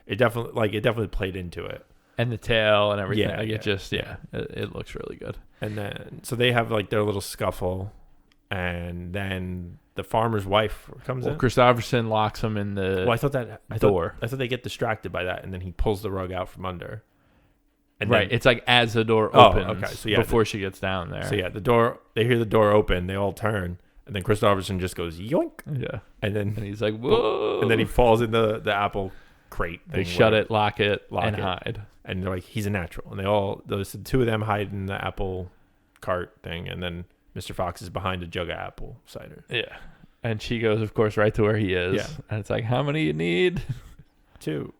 it definitely played into it. And the tail and everything. Yeah, It looks really good. And then so they have like their little scuffle, and then the farmer's wife comes in. Christopherson locks him in the I thought door. I thought they get distracted by that, and then he pulls the rug out from under. And right, then, it's like as the door opens. Okay. So before she gets down there. So they hear the door open, they all turn, and then Christopherson just goes yoink. Yeah, and he's like whoa, and then he falls in the apple crate thing. They shut it, lock it, and hide. And they're like, he's a natural. And the two of them hide in the apple cart thing, and then Mr. Fox is behind a jug of apple cider. Yeah. And she goes, of course, right to where he is. Yeah. And it's like, how many you need? 2.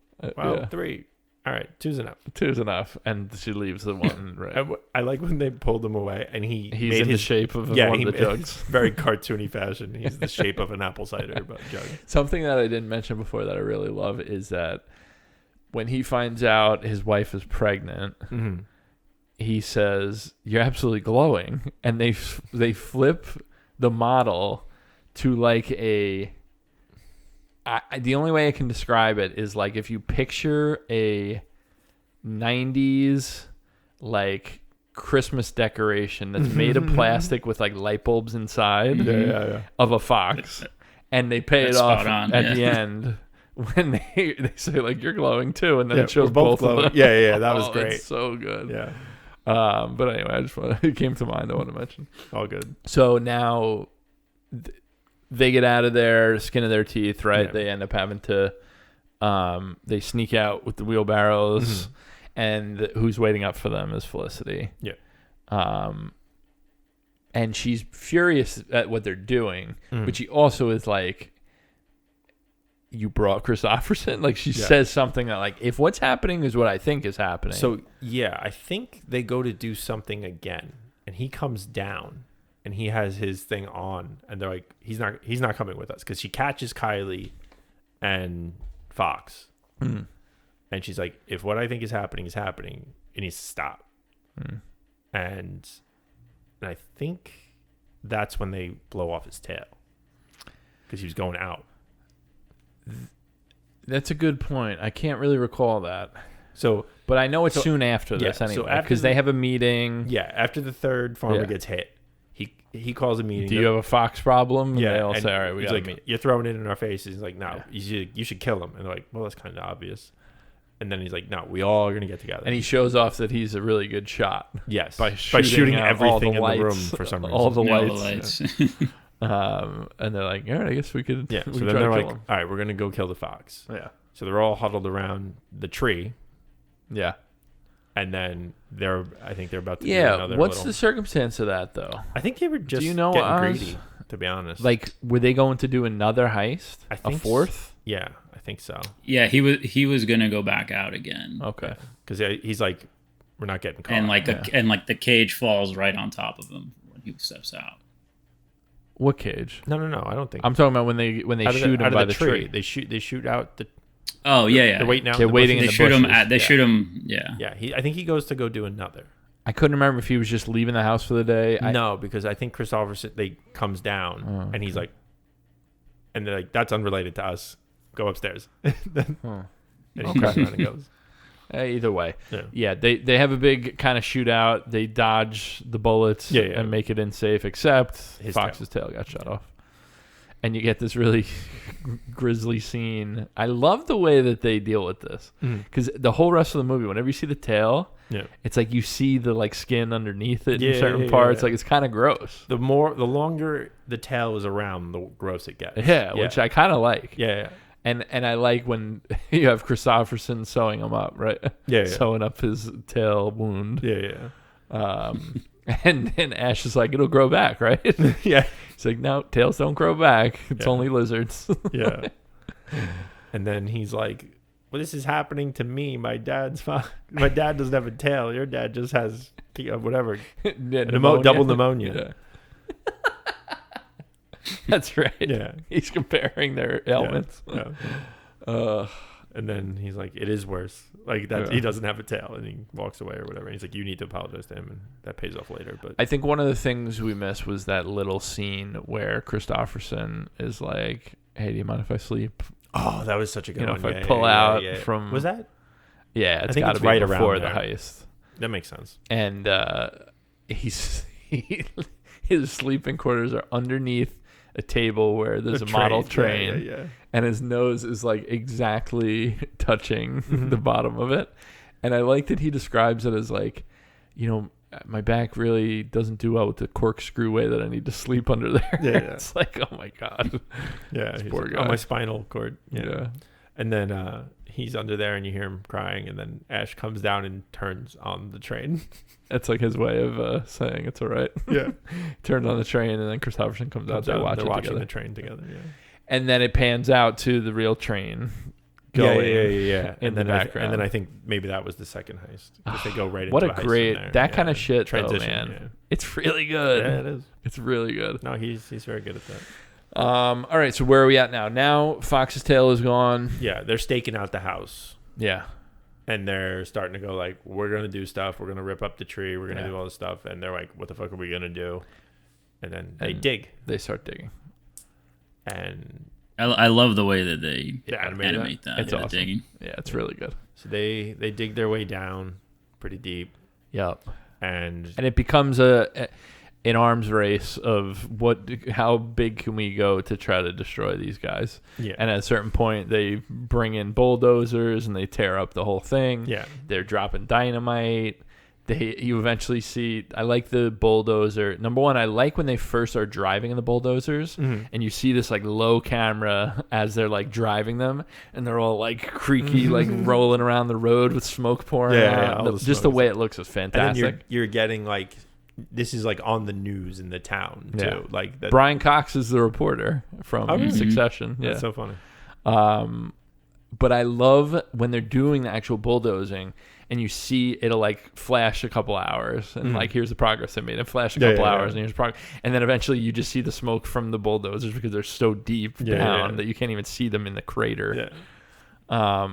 3. All right, 2's enough. 2's enough. And she leaves the one, right? I like when they pulled him away, and he's in the shape of one of the jugs. Very cartoony fashion. He's the shape of an apple cider jug. Something that I didn't mention before that I really love is that when he finds out his wife is pregnant, he says, "You're absolutely glowing," and they flip the model to like the only way I can describe it is like if you picture a 90s like Christmas decoration that's made of plastic with like light bulbs inside of a fox, and they pay it off at the end. When they say like you're glowing too, and then it shows both of them. Yeah, that was great. It's so good. Yeah. But anyway, it came to mind. I want to mention. All good. So now they get out of there, skin of their teeth, right? Yeah. They end up having to. They sneak out with the wheelbarrows, and who's waiting up for them is Felicity. Yeah. And she's furious at what they're doing, but she also is like, you brought Christopherson? Like she says something that like, if what's happening is what I think is happening. So yeah, I think they go to do something again, and he comes down and he has his thing on, and they're like, he's not coming with us, because she catches Kylie and Fox, and she's like, if what I think is happening, it needs to stop. And I think that's when they blow off his tail, because he was going out. That's a good point. I can't really recall that. So, but I know it's soon after this anyway, because they have a meeting. Yeah, after the third farmer gets hit, he calls a meeting. Do you have a fox problem? Yeah, and they all say, all right, we got to meet. You're throwing it in our faces. He's like, no, you should kill him. And they're like, well, that's kind of obvious. And then he's like, no, we all are going to get together. And he shows off that he's a really good shot. Yes. By shooting everything in the room for some reason. All the lights. And they're like, all right, I guess we could. Yeah. So then they're like, all right, we're going to go kill the fox. Yeah. So they're all huddled around the tree. Yeah. And then I think they're about to do another what's the circumstance of that, though? I think they were just getting greedy, to be honest. Like, were they going to do another heist? I think a fourth? Yeah, I think so. Yeah, he was going to go back out again. Okay. Because he's like, we're not getting caught. And like the cage falls right on top of him when he steps out. What cage? No, I don't think. I'm talking about when they shoot him by the tree. They shoot out the. Oh yeah. They're waiting out. They're waiting in the bushes. They shoot him. Yeah. Yeah. I think he goes to go do another. I couldn't remember if he was just leaving the house for the day. No, because I think Christopherson comes down and he's like, and they're like, that's unrelated to us. Go upstairs. And he comes around and goes. Either way, they have a big kind of shootout. They dodge the bullets and make it in safe, except Fox's tail got shot off. And you get this really grisly scene. I love the way that they deal with this, because the whole rest of the movie, whenever you see the tail, it's like you see the like skin underneath it in certain parts. Like it's kind of gross. The longer the tail is around, the gross it gets. Yeah, which I kind of like. Yeah. And I like when you have Christopherson sewing him up, right? Yeah. Sewing up his tail wound. Yeah. And Ash is like, it'll grow back, right? Yeah. He's like, no, tails don't grow back. It's only lizards. Yeah. And then he's like, well, this is happening to me. My dad doesn't have a tail. Your dad just has whatever. Double pneumonia. Yeah. That's right. Yeah. He's comparing their ailments. Yeah. And then he's like, it is worse. Like that he doesn't have a tail, and he walks away or whatever. And he's like, you need to apologize to him, and that pays off later. But I think one of the things we missed was that little scene where Christopherson is like, hey, do you mind if I sleep Oh, that was such a good one. If I pull out from... Was that? Yeah, I think got to it's be right before around the there. heist. That makes sense. And his sleeping quarters are underneath a table where there's a model train. Yeah. And his nose is like exactly touching the bottom of it. And I like that he describes it as like, my back really doesn't do well with the corkscrew way that I need to sleep under there. Yeah. It's like, oh my God. Yeah. Poor guy. On my spinal cord. Yeah. And then he's under there and you hear him crying, and then Ash comes down and turns on the train. That's like his way of saying it's all right. Yeah. Turned on the train, and then Christopherson comes out. They're watching the train together. Yeah. And then it pans out to the real train going yeah. in the background. And then I think maybe that was the second heist, because they go right into what a a heist great in there. that kind of shit transition, though, man. Yeah. It's really good. Yeah, it is. It's really good. No, he's very good at that. All right, so where are we at now? Now Fox's tail is gone. Yeah, they're staking out the house. Yeah. And they're starting to go like, we're going to do stuff. We're going to rip up the tree. We're going to do all this stuff. And they're like, what the fuck are we going to do? And then they dig. They start digging. And I love the way that they animate that. It's awesome. Digging. Yeah, it's really good. So they dig their way down pretty deep. Yep. And it becomes an arms race of how big can we go to try to destroy these guys. Yeah. And at a certain point, they bring in bulldozers and they tear up the whole thing. Yeah. They're dropping dynamite. You eventually see, I like the bulldozer. Number one, I like when they first are driving in the bulldozers, and you see this like low camera as they're like driving them, and they're all like creaky, like rolling around the road with smoke pouring out. Just the way it looks is fantastic. And then you're getting like, this is like on the news in the town too. Yeah. Like that. Brian Cox is the reporter from Succession. Yeah. That's so funny. But I love when they're doing the actual bulldozing, and you see it'll like flash a couple hours, and like here's the progress they made, and flash a couple hours, and here's progress, and then eventually you just see the smoke from the bulldozers because they're so deep down that you can't even see them in the crater. Yeah.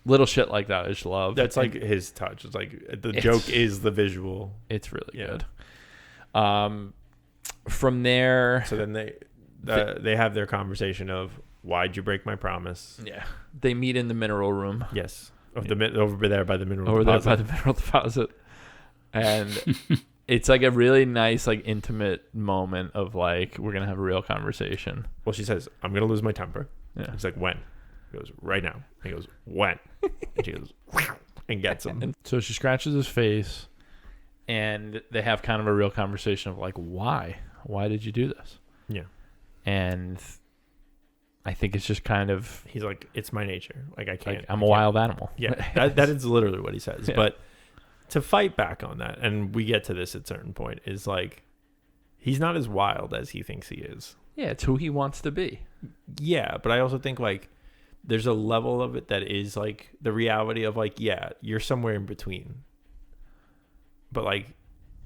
Little shit like that I just love. That's like his touch. It's like the joke is the visual. It's really good. From there, so then they have their conversation of, why'd you break my promise? Yeah. They meet in the mineral room. Yes. Over there by the mineral deposit. There by the mineral deposit. And it's like a really nice, like intimate moment of like, we're going to have a real conversation. Well, she says, I'm going to lose my temper. Yeah. He's like, when? He goes, right now. He goes, when? And she goes, and gets him. And so she scratches his face, and they have kind of a real conversation of like, why? Why did you do this? Yeah. And I think it's just kind of... He's like, it's my nature. Like, I can't... I'm a wild animal. Yeah, that is literally what he says. Yeah. But to fight back on that, and we get to this at a certain point, is like, he's not as wild as he thinks he is. Yeah, it's who he wants to be. Yeah, but I also think, like, there's a level of it that is, like, the reality of, like, yeah, you're somewhere in between. But, like,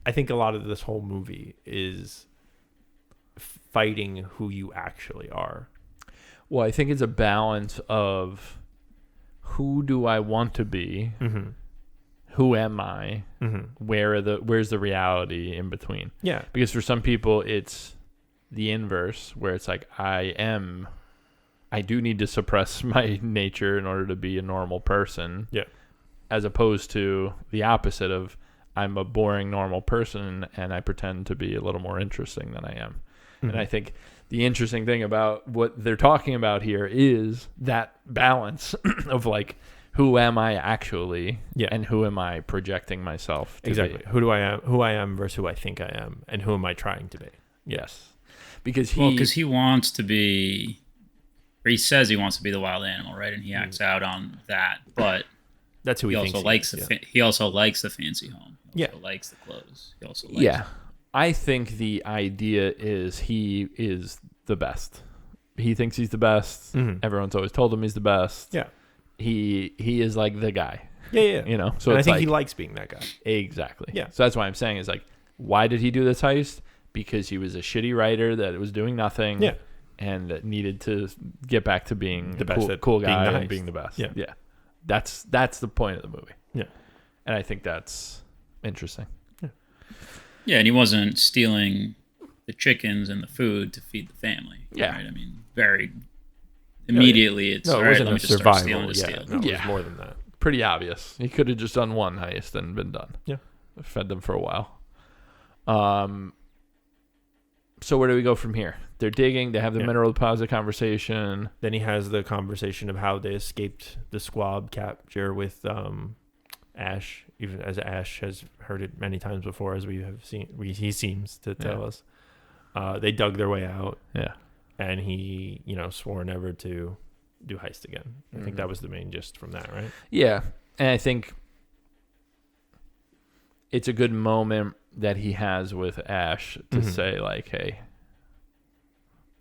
I think a lot of this whole movie is fighting who you actually are. Well, I think it's a balance of who do I want to be, who am I, where's the reality in between. Yeah. Because for some people, it's the inverse, where it's like, I do need to suppress my nature in order to be a normal person. Yeah. As opposed to the opposite of, I'm a boring normal person and I pretend to be a little more interesting than I am. And I think the interesting thing about what they're talking about here is that balance of like, who am I actually, and who am I projecting myself to be? Who I am versus who I think I am, and who am I trying to be? Yes. Because he wants to be, or he says he wants to be the wild animal, right? And he acts out on that, but that's who he also thinks likes. He also likes the fancy home. He also likes the clothes. He also likes I think the idea is he is the best. He thinks he's the best. Everyone's always told him he's the best. Yeah. He is like the guy. Yeah. You know, so and it's I think like, he likes being that guy. Exactly. Yeah. So that's why I'm saying is like, why did he do this heist? Because he was a shitty writer that was doing nothing. Yeah. And needed to get back to being the best, cool guy being and being the best. Yeah. Yeah. That's the point of the movie. Yeah. And I think that's interesting. Yeah, and he wasn't stealing the chickens and the food to feed the family. Yeah. Right? I mean, very immediately it's no, all it right, wasn't let a me just start survival. stealing to Yeah, steal. no, it was more than that. Pretty obvious. He could have just done one heist and been done. Yeah. Fed them for a while. So where do we go from here? They're digging. They have the mineral deposit conversation. Then he has the conversation of how they escaped the squab capture with Ash, even as Ash has heard it many times before, as we have seen. He seems to tell us. They dug their way out. Yeah. And he, swore never to do heist again. I think that was the main gist from that, right? Yeah. And I think it's a good moment that he has with Ash to say, like, hey,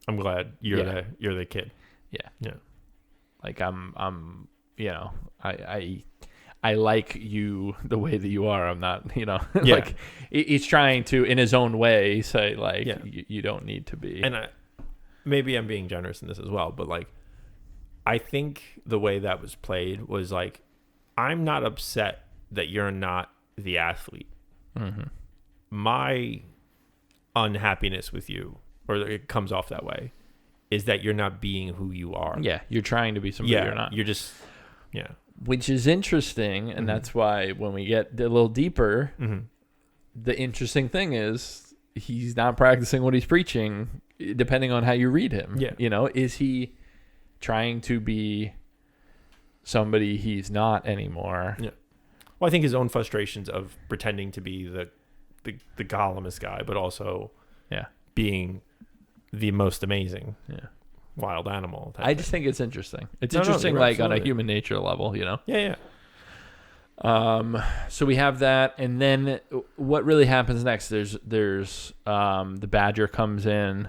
I'm glad you're the kid. Yeah. Yeah. Like I like you the way that you are. I'm not, like he's trying to, in his own way, say like, you don't need to be. And maybe I'm being generous in this as well, but like, I think the way that was played was like, I'm not upset that you're not the athlete. Mm-hmm. My unhappiness with you, or it comes off that way, is that you're not being who you are. Yeah, you're trying to be somebody you're not. You're just, Which is interesting, and that's why when we get a little deeper, the interesting thing is he's not practicing what he's preaching, depending on how you read him. Yeah. Is he trying to be somebody he's not anymore? Yeah. Well, I think his own frustrations of pretending to be the columnist guy, but also being the most amazing wild animal. I just think it's interesting. It's interesting, like absolutely. On a human nature level, Yeah. So we have that, and then what really happens next? There's the badger comes in.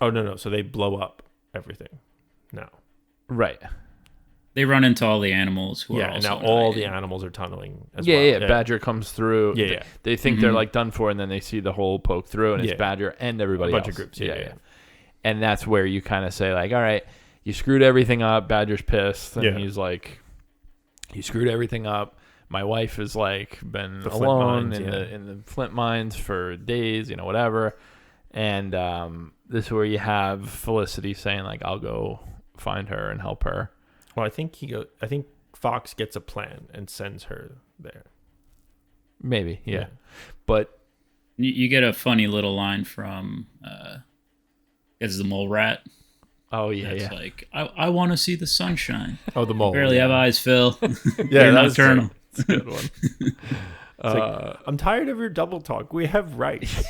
Oh no! So they blow up everything. No. Right. They run into all the animals who are and also now all the animals are tunneling as well. Yeah. Badger comes through. Yeah. They think they're like done for, and then they see the hole poke through, and it's Badger and everybody else. A bunch of groups. Yeah. And that's where you kind of say like, all right, you screwed everything up. Badger's pissed, and he's like, you screwed everything up. My wife has like been alone in the Flint mines for days, whatever. And this is where you have Felicity saying like, I'll go find her and help her. Well, I think Fox gets a plan and sends her there. Maybe, yeah. But you get a funny little line from it's the mole rat. Oh yeah, it's like I want to see the sunshine. Oh, the mole. Barely have eyes, Phil. Yeah, that's nocturnal. That's a good one. Like, I'm tired of your double talk. We have rights.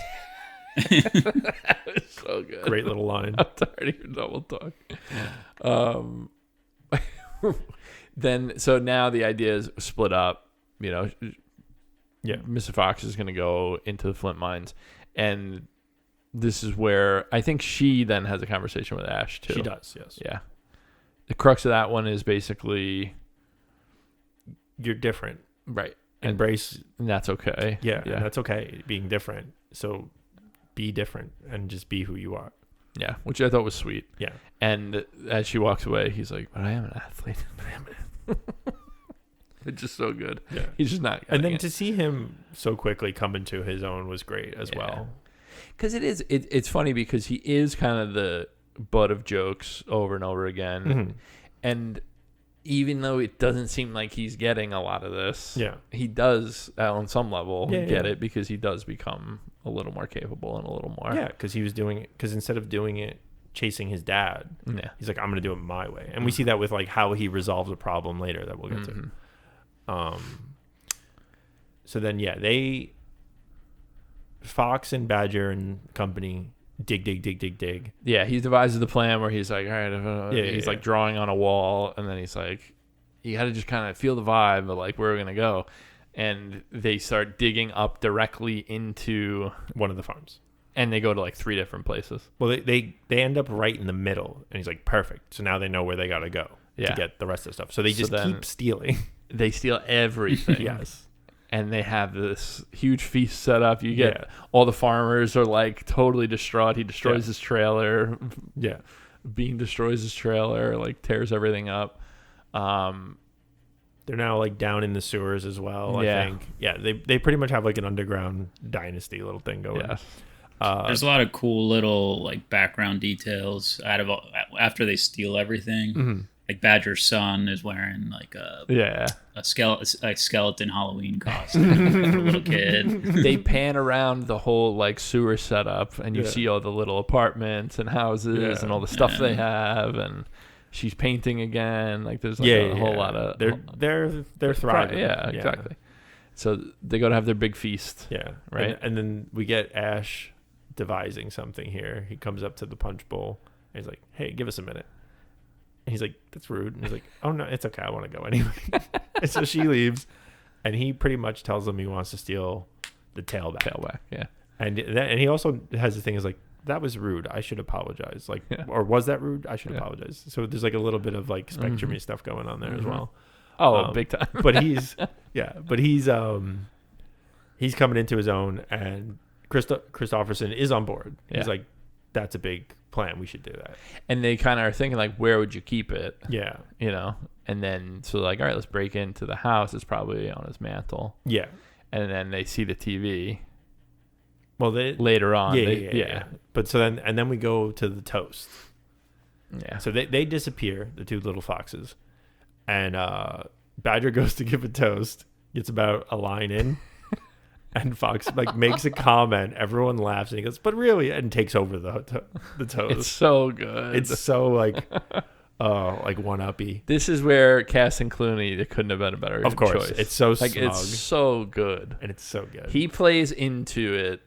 That was so good. Great little line. I'm tired of your double talk. So now the idea is split up. Mr. Fox is going to go into the Flint mines, and this is where I think she then has a conversation with Ash too. She does, yes. Yeah. The crux of that one is basically you're different, right? Embrace, and that's okay. Yeah, and that's okay being different. So be different and just be who you are. Yeah, which I thought was sweet. Yeah. And as she walks away, he's like, but I am an athlete. It's just so good. Yeah. He's just not. And then to see him so quickly come into his own was great as well. Because it's funny because he is kind of the butt of jokes over and over again. Mm-hmm. And even though it doesn't seem like he's getting a lot of this, he does on some level get it because he does become a little more capable and a little more. Yeah, because he was doing it, because instead of doing it chasing his dad, he's like, I'm going to do it my way. And we see that with like how he resolves a problem later that we'll get to. So then, Fox and Badger and company dig. Yeah, he devises the plan where he's like, all right, he's like drawing on a wall, and then he's like, you got to just kind of feel the vibe of like where we're gonna go, and they start digging up directly into one of the farms, and they go to like 3 different places. Well, they end up right in the middle, and he's like, perfect. So now they know where they got to go to get the rest of the stuff. So they just keep stealing. They steal everything. Yes. And they have this huge feast set up. You get all the farmers are like totally distraught. He destroys his trailer. Yeah. Bean destroys his trailer, like tears everything up. They're now like down in the sewers as well, I think. Yeah, they pretty much have like an underground dynasty little thing going. There's a lot of cool little like background details after they steal everything. Mm-hmm. Like Badger's son is wearing like a skeleton Halloween costume like a little kid. They pan around the whole like sewer setup, and you see all the little apartments and houses and all the stuff they have, and she's painting again. Like there's like a whole lot of they're thriving. Yeah, exactly. So they go to have their big feast. Yeah, right. And then we get Ash devising something here. He comes up to the punch bowl and he's like, "Hey, give us a minute." And he's like, "That's rude." And he's like, "Oh no, it's okay. I want to go anyway." And so she leaves, and he pretty much tells them he wants to steal the tailback. Yeah. And he also has the thing is like, "That was rude. I should apologize." Like, or was that rude? I should apologize. So there's like a little bit of like spectrum-y stuff going on there as well. Oh, big time. But he's coming into his own, and Christopherson is on board. He's like, "That's a big plan. We should do that." And they kind of are thinking like, where would you keep it? Yeah. You know? And then, so like, all right, let's break into the house. It's probably on his mantle. Yeah. And then they see the TV. Well, later on. Yeah. But so then we go to the toast. Yeah. So they disappear, the two little foxes. And Badger goes to give a toast, gets about a line in. And Fox like makes a comment. Everyone laughs, and he goes, "But really," and takes over the toast. It's so good. It's so like one-uppy. This is where casting Clooney, there couldn't have been a better of course choice. It's so like smug. It's so good, and it's so good. He plays into it.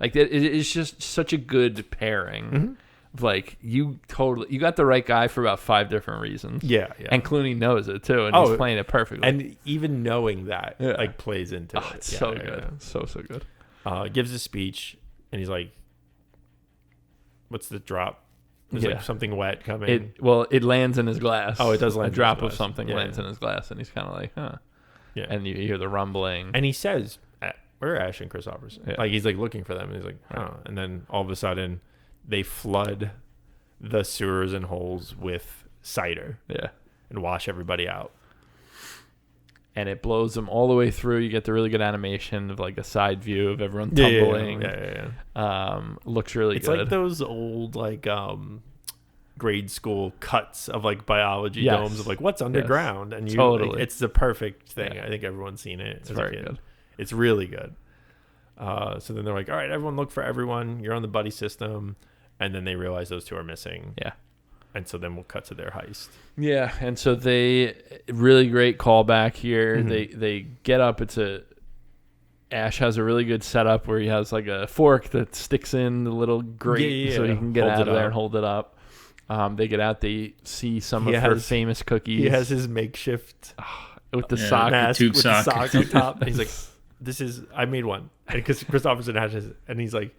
Like it is just such a good pairing. Mm-hmm. Like you got the right guy for about 5 different reasons. Yeah. And Clooney knows it too, and he's playing it perfectly. And even knowing that, like, plays into it. It's so good. Yeah. So good. Gives a speech, and he's like, "What's the drop?" There's like something wet coming. It lands in his glass. Oh, it does land. A drop of something lands in his glass, and he's kind of like, huh. Yeah. And you hear the rumbling. And he says, "Where are Ash and Christopherson?" Yeah. Like he's like looking for them, and he's like, "Oh." Right. And then all of a sudden, they flood the sewers and holes with cider. Yeah. And wash everybody out. And it blows them all the way through. You get the really good animation of like a side view of everyone tumbling. Yeah. Looks really good. It's like those old like grade school cuts of like biology domes of like what's underground. And like, it's the perfect thing. Yeah. I think everyone's seen it. It's very good. It's really good. So then they're like, all right, everyone look for everyone. You're on the buddy system. And then they realize those two are missing. Yeah. And so then we'll cut to their heist. Yeah. And so really great callback here. Mm-hmm. They get up. Ash has a really good setup where he has like a fork that sticks in the little grate so he can get out of there and hold it up. They get out. They see some of her famous cookies. He has his makeshift with the sock. Mask, tube with sock. the sock on top. And he's like, I made one. Because Christopherson has his, and he's like,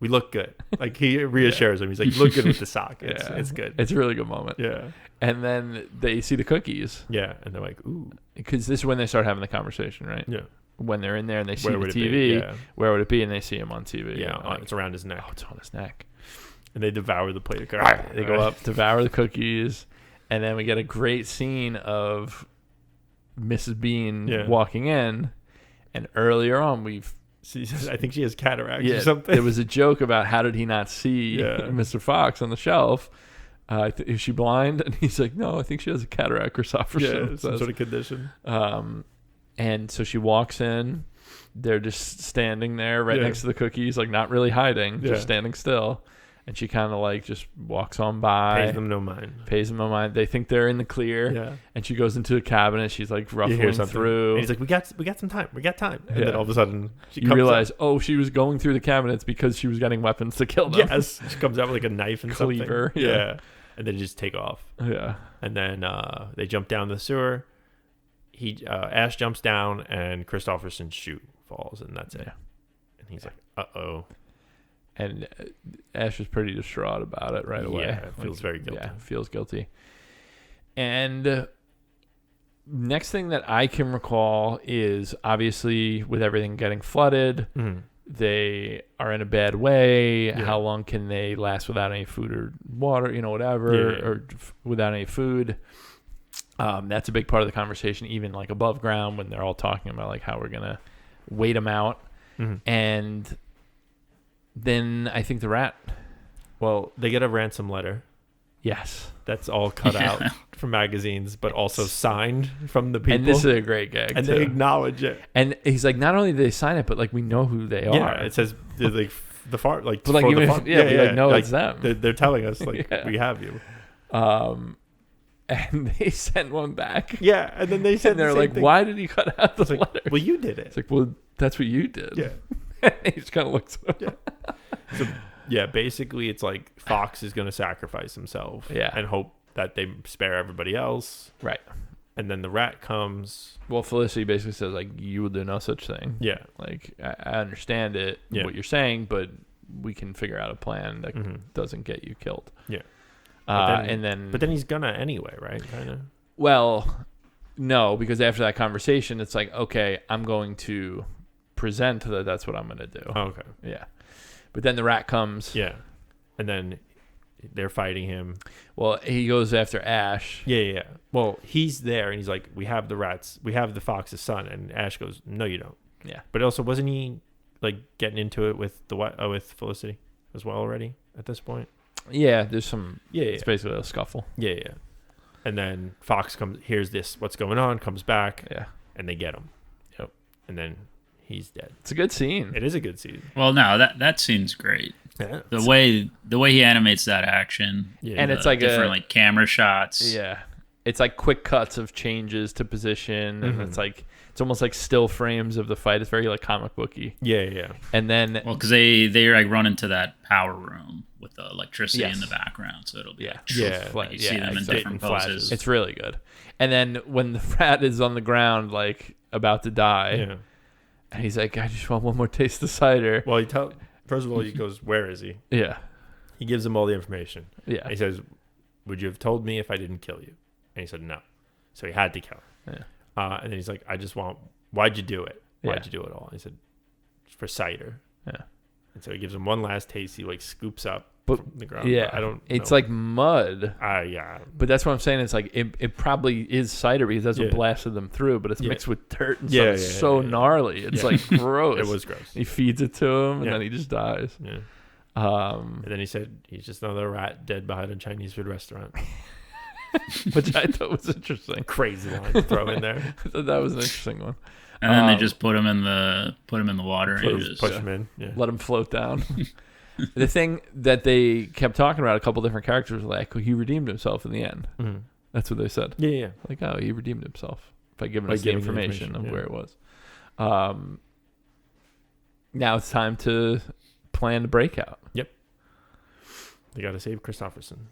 we look good. Like he reassures him. He's like, you look good with the sock. It's good. It's a really good moment. Yeah. And then they see the cookies. Yeah. And they're like, ooh. Because this is when they start having the conversation, right? Yeah. When they're in there and they see the TV, where would it be? And they see him on TV. Yeah. It's around his neck. Oh, it's on his neck. And they devour the plate of cookies. They go up, devour the cookies. And then we get a great scene of Mrs. Bean walking in. And earlier on, I think she has cataracts or something. There was a joke about how did he not see Mr. Fox on the shelf? Is she blind? And he's like, no, I think she has a cataract or something. Yeah, some sort of condition. And so she walks in. They're just standing there right next to the cookies, like not really hiding, just standing still. And she kind of like just walks on by. Pays them no mind. They think they're in the clear. Yeah. And she goes into a cabinet. She's like ruffling through. And he's like, we got some time. We got time. And then all of a sudden, you realize, she was going through the cabinets because she was getting weapons to kill them. Yes. She comes out with like a knife and cleaver. Something. Yeah. And then just take off. Yeah. And then they jump down the sewer. Ash jumps down and Christopherson's shoe falls, and that's it. And he's like, uh-oh. And Ash is pretty distraught about it right away. Yeah, feels very guilty. Yeah, feels guilty. And next thing that I can recall is obviously with everything getting flooded, they are in a bad way. Yeah. How long can they last without any food or water, whatever, or without any food? That's a big part of the conversation, even like above ground when they're all talking about like how we're going to wait them out. And Then I think the rat. Well, they get a ransom letter. Yes. That's all cut out from magazines, but also signed from the people. And this is a great gag, and too. they acknowledge it. And he's like, not only do they sign it, but like we know who they are. Yeah, it says like the farm, like, but like even if, like, no, like, it's them. They're telling us like we have you. And they sent one back. Yeah, and then they said, and they're like, why did he cut out the letter? Well, you did it. It's like, well, that's what you did. Yeah. And he just kind of looks at him. Yeah. So, yeah, basically it's like Fox is going to sacrifice himself and hope that they spare everybody else. Right. And then the rat comes. Well, Felicity basically says, like, you will do no such thing. Yeah. Like, I understand what you're saying, but we can figure out a plan that doesn't get you killed. Yeah. But then he's gonna anyway, right? Kind of. Well, no, because after that conversation, it's like, okay, I'm going to present that that's what I'm going to do. Oh, okay. Yeah. But then the rat comes. Yeah. And then they're fighting him. Well, he goes after Ash. Yeah. Well, he's there and he's like, we have the rats. We have the fox's son. And Ash goes, no, you don't. Yeah. But also, wasn't he like getting into it with with Felicity as well already at this point? Yeah. There's some. Yeah. It's basically a scuffle. Yeah. And then Fox hears this, what's going on, comes back. Yeah. And they get him. Yep. And then he's dead. It's a good scene. It is a good scene. Well, no, that scene's great. Yeah. The way he animates that action, and it's like different like camera shots. Yeah, it's like quick cuts of changes to position, and it's almost like still frames of the fight. It's very like comic booky. Yeah. And then because they like run into that power room with the electricity in the background, so it'll be you see them in different poses. It's really good. And then when the rat is on the ground, like about to die, and he's like, "I just want one more taste of cider." Well, first of all, he goes, "Where is he?" Yeah. He gives him all the information. Yeah. And he says, "Would you have told me if I didn't kill you?" And he said, "No." So he had to kill him. Yeah. And then he's like, why'd you do it? Why'd you do it all? And he said, for cider. Yeah. And so he gives him one last taste. He like scoops up from the ground. Yeah. I don't It's know. like mud. Yeah. But that's what I'm saying. It's like, it probably is cider because that's what blasted them through, but it's mixed with dirt and stuff. It's so gnarly. It's like gross. It was gross. He feeds it to him and then he just dies. Yeah. And then he said he's just another rat dead behind a Chinese food restaurant. Which I thought was interesting. Crazy line to throw in there. I thought that was an interesting one. And then they just put him in the water and Just push him in. Yeah. Let him float down. The thing that they kept talking about, a couple different characters, were like, he redeemed himself in the end. Mm-hmm. That's what they said. Yeah. Like, he redeemed himself by giving us the information of where it was. Now it's time to plan the breakout. Yep. They got to save Christopherson.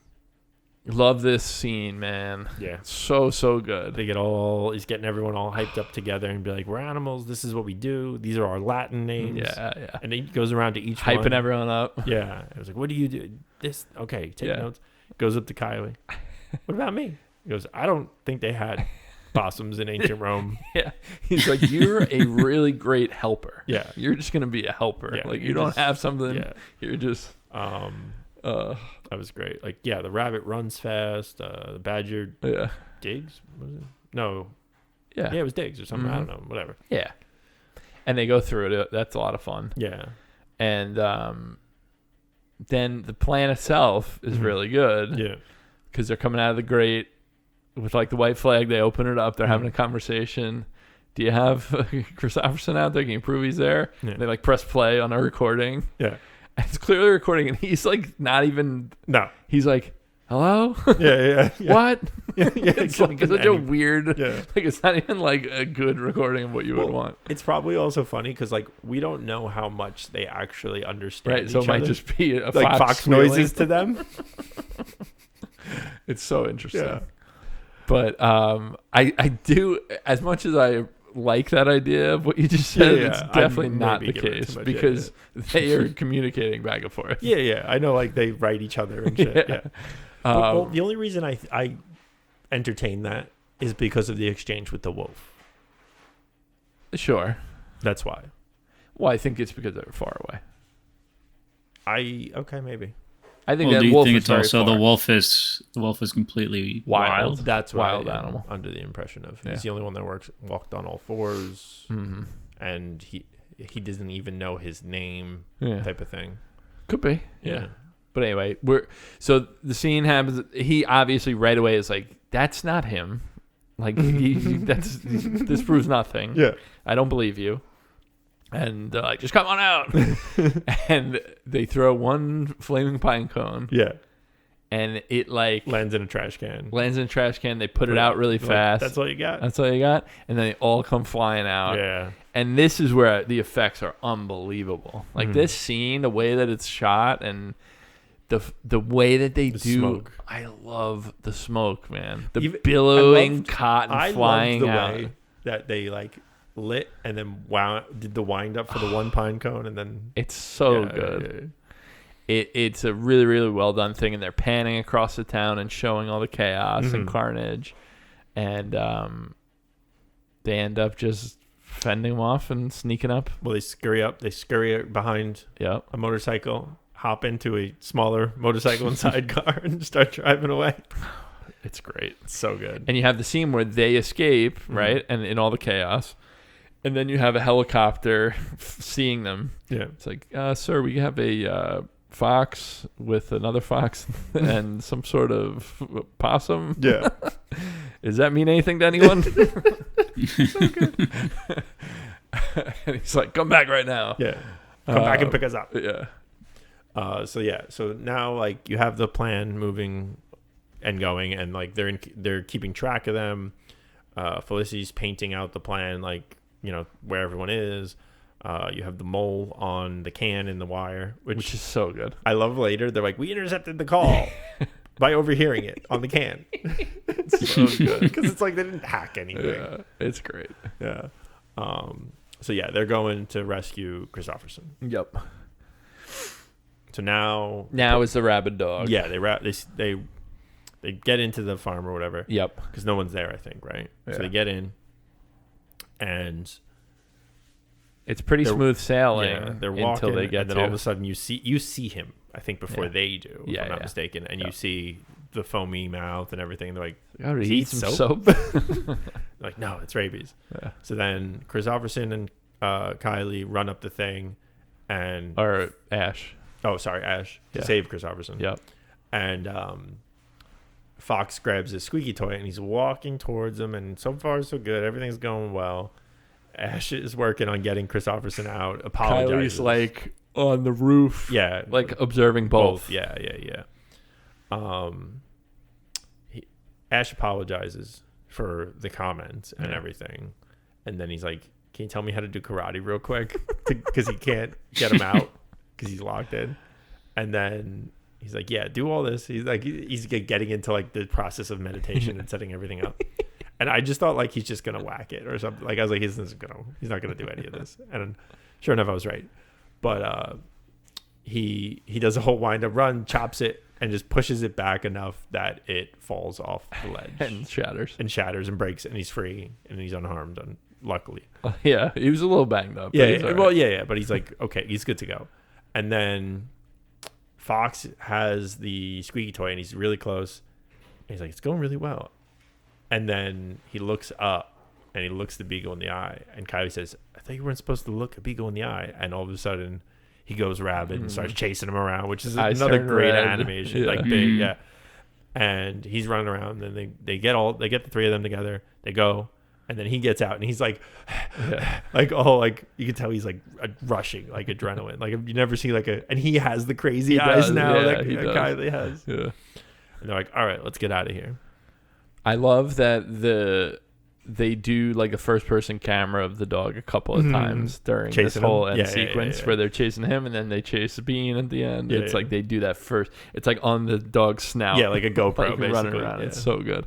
Love this scene, man. Yeah. So good. He's getting everyone all hyped up together and be like, we're animals. This is what we do. These are our Latin names. Yeah. And he goes around to each hyping one. everyone up. Yeah. I was like, what do you do? This. Okay. Take notes. Goes up to Kylie. What about me? He goes, I don't think they had possums in ancient Rome. Yeah. He's like, you're a really great helper. Yeah. You're just going to be a helper. Yeah, like, you don't have something. Yeah. You're just. That was great. Like, the rabbit runs fast. The badger digs. Was it? No. Yeah, it was digs or something. I don't know. Whatever. Yeah. And they go through it. That's a lot of fun. Yeah. And then the plan itself is really good. Yeah. Because they're coming out of the grate with like the white flag. They open it up. They're having a conversation. Do you have Christopherson out there? Can you prove he's there? Yeah. They like press play on a recording. Yeah. It's clearly recording, and he's like not even. No. He's like, "Hello." Yeah. What? Yeah. It's like such a weird. Yeah. Like it's not even like a good recording of what you would want. It's probably also funny because like we don't know how much they actually understand. Right. So it might just be a like fox noises to them. It's so interesting. Yeah. But I do, as much as I like that idea of what you just said, it's definitely not the case because they are communicating back and forth. Yeah. I know, like they write each other and shit. Yeah. Well, the only reason I entertain that is because of the exchange with the wolf. Sure. That's why. Well, I think it's because they're far away. Maybe. I think that do you wolf think is it's also far. The wolf is completely wild. That's wild what animal. I'm under the impression of. He's the only one that walked on all fours, and he doesn't even know his name, type of thing. Could be. Yeah. But anyway, so the scene happens. He obviously right away is like, that's not him. Like, this proves nothing. Yeah. I don't believe you. And they're like, just come on out. And they throw one flaming pine cone. Yeah. And it like lands in a trash can. They put it out really fast. That's all you got. And then they all come flying out. Yeah. And this is where the effects are unbelievable. Like this scene, the way that it's shot, and the way that they do. Smoke. I love the smoke, man. The billowing cotton flying out. Way that they like lit and then did the wind up for the one pine cone, and then it's so good. It's a really, really well done thing, and they're panning across the town and showing all the chaos and carnage, and they end up just fending them off and sneaking up. Well, they scurry behind a motorcycle, hop into a smaller motorcycle and sidecar, and start driving away. It's great. It's so good. And you have the scene where they escape, right, and in all the chaos. And then you have a helicopter seeing them. Yeah. It's like, sir, we have a fox with another fox and some sort of possum. Yeah. Does that mean anything to anyone? So good. And he's like, come back right now. Yeah. Come back and pick us up. Yeah. So now like you have the plan moving and going, and like they're keeping track of them. Felicity's painting out the plan, like, you know, where everyone is. You have the mole on the can in the wire, which is so good. I love later. They're like, we intercepted the call by overhearing it on the can. It's so good because it's like they didn't hack anything. Yeah, it's great. Yeah. So yeah, they're going to rescue Christopherson. Yep. So now is the rabid dog. Yeah, they get into the farm or whatever. Yep. Because no one's there, I think, right? Yeah. So they get in, and it's pretty smooth sailing. Yeah, they're walking until they get and then all of a sudden you see him. I think before they do, if I'm not mistaken, and you see the foamy mouth and everything. And they're like, "Oh, did he eat some soap?" Like, no, it's rabies. Yeah. So then Christopherson and Kylie run up the thing, or Ash. Oh, sorry, Ash to save Christopherson. Yep. And Fox grabs his squeaky toy and he's walking towards him, and so far so good. Everything's going well. Ash is working on getting Christopherson out. Apologizes. Kylie's like on the roof. Yeah. Like observing both. Yeah. Ash apologizes for the comments and everything. And then he's like, can you tell me how to do karate real quick? Because he can't get him out because he's locked in. And then he's like, yeah, do all this. He's like, he's getting into like the process of meditation and setting everything up. And I just thought like he's just gonna whack it or something. Like I was like, he's not gonna do any of this. And sure enough, I was right. But he does a whole wind up run, chops it, and just pushes it back enough that it falls off the ledge and shatters and breaks, and he's free and he's unharmed. Luckily, yeah, he was a little banged up. But he's like, okay, he's good to go. And then Fox has the squeaky toy and he's really close. And he's like, it's going really well. And then he looks up and he looks the beagle in the eye. And Kylie says, I thought you weren't supposed to look a beagle in the eye. And all of a sudden he goes rabid and starts chasing him around, which is another great animation. Like big, yeah. And he's running around, and they get the three of them together. They go, and then he gets out and he's like, like you can tell he's like rushing, like adrenaline. Like you never see and he has the crazy eyes now that Kylie has. Yeah. And they're like, all right, let's get out of here. I love that they do like a first person camera of the dog a couple of times during this whole end sequence where they're chasing him, and then they chase Bean at the end. It's like they do that first. It's like on the dog's snout. Yeah, like a GoPro, like running around. Yeah. It's so good.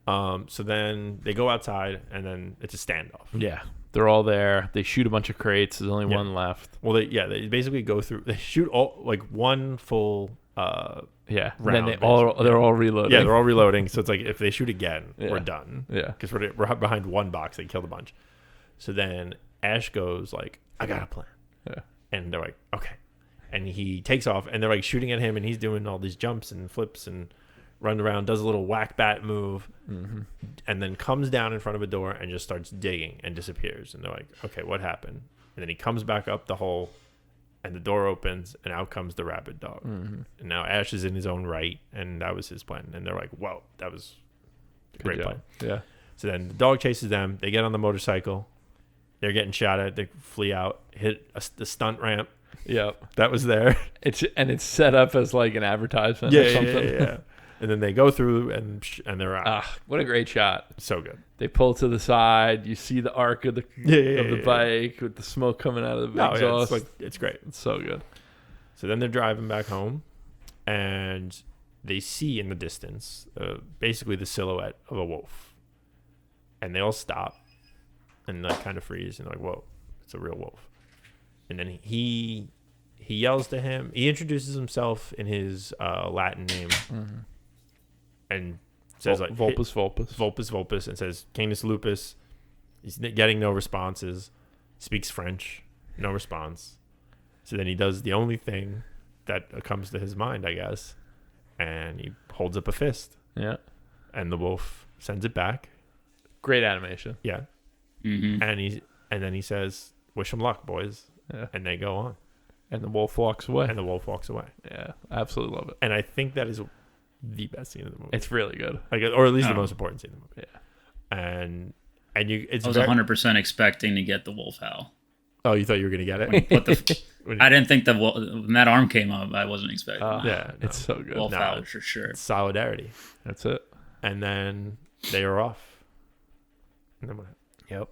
So then they go outside, and then it's a standoff. Yeah, they're all there. They shoot a bunch of crates. There's only one left. Well, they basically go through. They shoot all like one full. Round, then they're all reloading. Yeah, they're all reloading. So it's like if they shoot again, we're done. Yeah, because we're behind one box. They killed a bunch. So then Ash goes like, I got a plan. Yeah, and they're like, okay, and he takes off, and they're like shooting at him, and he's doing all these jumps and flips and runs around, does a little whack bat move, and then comes down in front of a door and just starts digging and disappears. And they're like, okay, what happened? And then he comes back up the hole, and the door opens, and out comes the rabid dog. Mm-hmm. And now Ash is in his own right, and that was his plan. And they're like, "Whoa, that was a great plan." Yeah. So then the dog chases them. They get on the motorcycle. They're getting shot at. They flee out, hit the stunt ramp. Yep. That was there. It's set up as like an advertisement or something. Yeah. And then they go through and they're out. Ah, what a great shot. So good. They pull to the side. You see the arc of the bike with the smoke coming out of the exhaust. It's great. It's so good. So then they're driving back home, and they see in the distance basically the silhouette of a wolf. And they all stop and like kind of freeze and like, whoa, it's a real wolf. And then he yells to him. He introduces himself in his Latin name. Mm-hmm. And says like Vulpus Vulpus, and says Canis Lupus. He's getting no responses. Speaks French, no response. So then he does the only thing that comes to his mind, I guess, and he holds up a fist. Yeah. And the wolf sends it back. Great animation. Yeah. Mm-hmm. And then he says, "Wish him luck, boys." Yeah. And they go on. And the wolf walks away. Yeah, absolutely love it. And I think that is the best scene of the movie. It's really good. Like, or at least the most important scene of the movie. Yeah. And I was 100% expecting to get the wolf howl. Oh, you thought you were gonna get it? I didn't think when that arm came up, I wasn't expecting. It's so good. Wolf howl for sure. It's solidarity. That's it. And then they are off. And then what? Yep.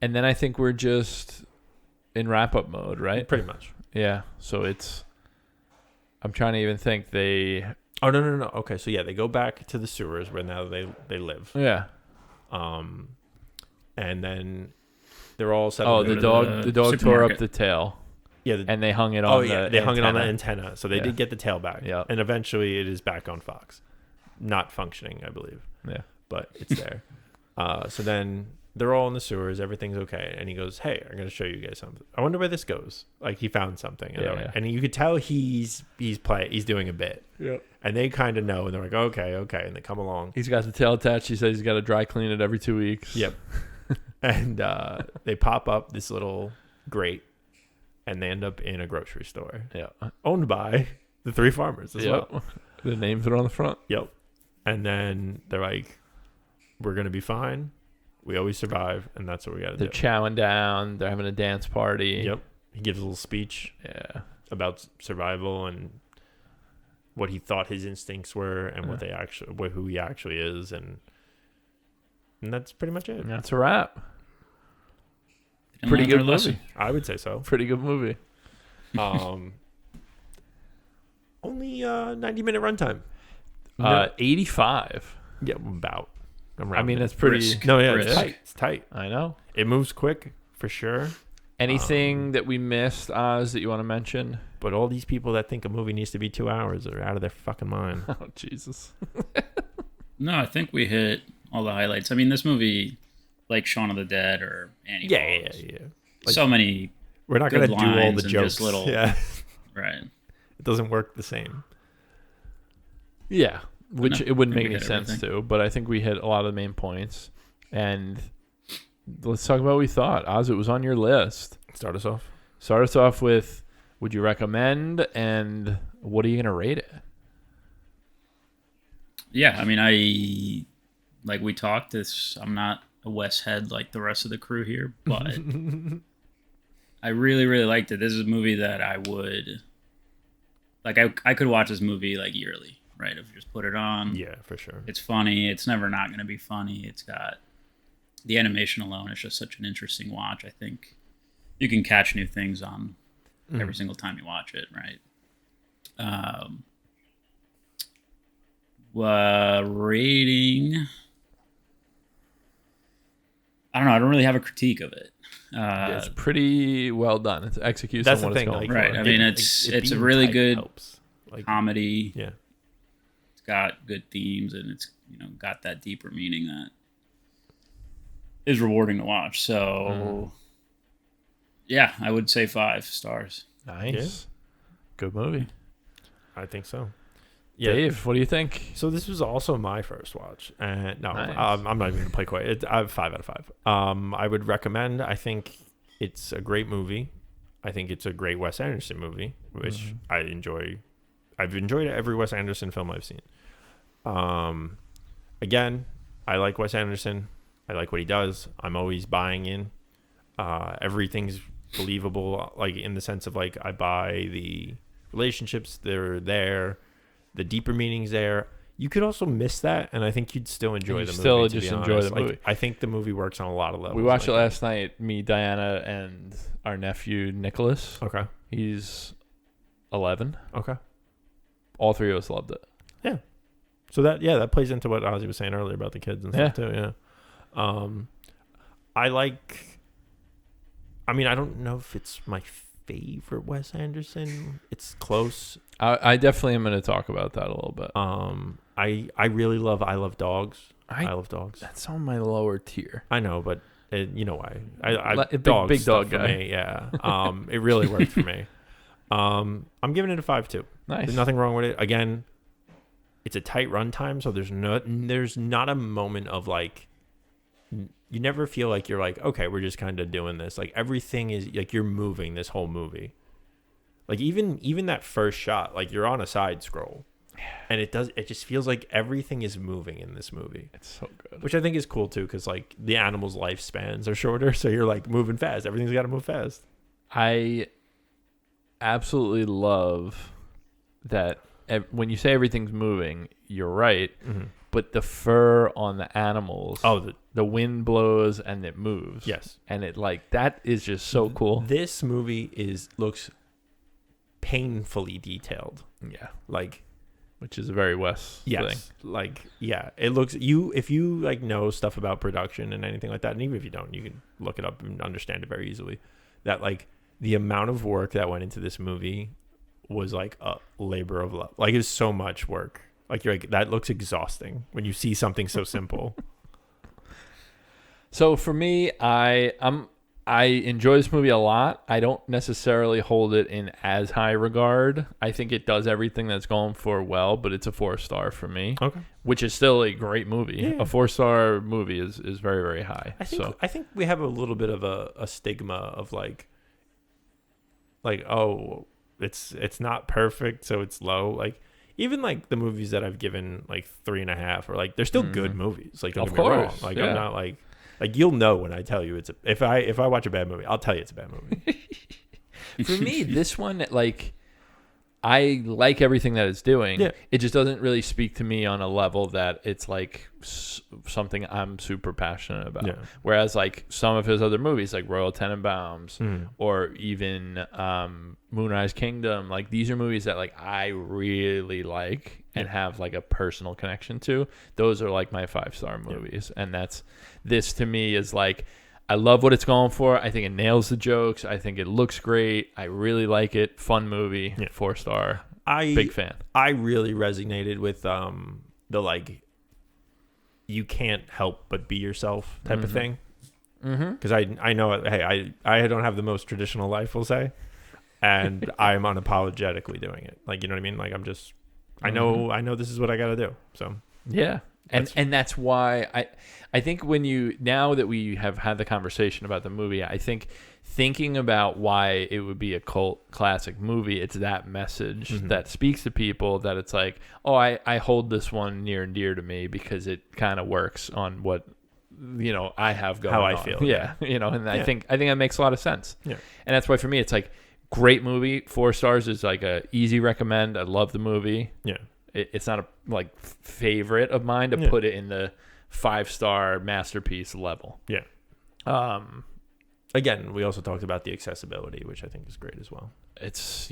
And then I think we're just in wrap up mode, right? Pretty much. Yeah. So I'm trying to even think Oh no. Okay, so yeah, they go back to the sewers where now they live. Yeah. And then they're all set. Oh, the dog tore up the tail. Yeah, and they hung it on. They hung it on the antenna, so they did get the tail back. Yeah, and eventually it is back on Fox, not functioning, I believe. Yeah, but it's there. So then they're all in the sewers. Everything's okay, and he goes, "Hey, I'm going to show you guys something. I wonder where this goes." Like he found something, and you could tell he's doing a bit. Yeah, and they kind of know, and they're like, "Okay," and they come along. He's got the tail attached. He says he's got to dry clean it every 2 weeks. Yep. And they pop up this little grate, and they end up in a grocery store. Yeah, owned by the three farmers as well. The names are on the front. Yep. And then they're like, "We're gonna be fine. We always survive, and that's what we got to do." They're chowing down. They're having a dance party. Yep. He gives a little speech. Yeah. About survival and what he thought his instincts were, and who he actually is, and that's pretty much it. That's a wrap. Pretty good movie. I would say so. Pretty good movie. Only 90-minute runtime. 85. Yeah, about. I mean, that's pretty. No, yeah, it's tight. I know. It moves quick for sure. Anything that we missed, Oz, that you want to mention? But all these people that think a movie needs to be 2 hours are out of their fucking mind. Oh, Jesus. No, I think we hit all the highlights. I mean, this movie, like Shaun of the Dead or Annie. Yeah. Like, so many. We're not going to do all the jokes. Right. It doesn't work the same. Yeah, which it wouldn't make any sense to. But I think we hit a lot of the main points. And let's talk about what we thought. Oz, it was on your list. Start us off. Start us off with, would you recommend, and what are you going to rate it? Yeah, I mean, like we talked, I'm not a Wes head like the rest of the crew here, but I really, really liked it. This is a movie that I would, like, I could watch this movie like yearly, right? If you just put it on. Yeah, for sure. It's funny. It's never not going to be funny. It's got the animation alone. It's just such an interesting watch. I think you can catch new things on every single time you watch it, right? Rating, I don't know. I don't really have a critique of it. It's pretty well done. It's execution. That's the thing, right? I mean, it's a really good comedy. Yeah, it's got good themes, and it's got that deeper meaning that is rewarding to watch. So, yeah, I would say 5 stars. Nice, yeah. Good movie. I think so. Yeah. Dave, what do you think? So this was also my first watch, and I'm not even gonna play quite. I have 5 out of 5. I would recommend. I think it's a great movie. I think it's a great Wes Anderson movie, which I enjoy. I've enjoyed every Wes Anderson film I've seen. Again, I like Wes Anderson. I like what he does. I'm always buying in. Everything's believable, like in the sense of like I buy the relationships, they're there, the deeper meanings there. You could also miss that, and I think you'd still enjoy the movie. Still just enjoy the movie. Like, I think the movie works on a lot of levels. We watched it last night. Me, Diana, and our nephew Nicholas. Okay. He's 11. Okay. All three of us loved it. Yeah. So that plays into what Ozzy was saying earlier about the kids and stuff too. Yeah. I don't know if it's my favorite Wes Anderson. It's close. I definitely am going to talk about that a little bit. I really love I Love Dogs. I Love Dogs. That's on my lower tier. I know, but you know why? Big dog guy. For me, yeah. It really worked for me. I'm giving it a 5.2. Nice. There's nothing wrong with it. Again, it's a tight runtime, so there's not a moment of like, you never feel like you're like, okay, we're just kind of doing this. Like everything is like you're moving this whole movie. Like even that first shot, like you're on a side scroll, and it just feels like everything is moving in this movie. It's so good, which I think is cool too, because like the animals' lifespans are shorter, so you're like moving fast. Everything's got to move fast. I absolutely love that when you say everything's moving, you're right. Mm-hmm. But the fur on the animals, the wind blows and it moves. Yes. And it like, that is just so cool. This movie looks painfully detailed. Yeah. Like, which is a very Wes thing. Like, yeah, it looks, if you like know stuff about production and anything like that, and even if you don't, you can look it up and understand it very easily, that like the amount of work that went into this movie was like a labor of love. Like, it's so much work. Like, you're like, that looks exhausting when you see something so simple. So for me, I enjoy this movie a lot. I don't necessarily hold it in as high regard. I think it does everything that's going for well, but it's a 4-star for me. Okay. Which is still a great movie. Yeah. A 4-star movie is very, very high. I think we have a little bit of a stigma of like, oh, it's not perfect, so it's low. Like, even like the movies that I've given like 3.5 or like, they're still good movies. Like, don't get me wrong. Like, I'm not like you'll know when I tell you if I watch a bad movie, I'll tell you it's a bad movie. For me, this one, like, I like everything that it's doing. Yeah. It just doesn't really speak to me on a level that it's like something I'm super passionate about. Yeah. Whereas like some of his other movies, like Royal Tenenbaums or even Moonrise Kingdom, like these are movies that like I really like and have like a personal connection to. Those are like my 5-star movies. And this to me is like, I love what it's going for. I think it nails the jokes. I think it looks great. I really like it. Fun movie. Yeah. 4-star. Big fan. I really resonated with the like, you can't help but be yourself type of thing. Because I know, hey, I don't have the most traditional life, we'll say, and I'm unapologetically doing it. Like, you know what I mean? Like, I'm just, I know this is what I got to do. So yeah. And that's why I think now that we have had the conversation about the movie, I think thinking about why it would be a cult classic movie, it's that message that speaks to people, that it's like, oh, I hold this one near and dear to me because it kind of works on what, you know, I have going on. How I feel. Yeah. You know, and I think that makes a lot of sense. Yeah. And that's why for me, it's like, great movie. 4 stars is like a easy recommend. I love the movie. Yeah. It's not a like favorite of mine to put it in the 5-star masterpiece level. Yeah. Again, we also talked about the accessibility, which I think is great as well. It's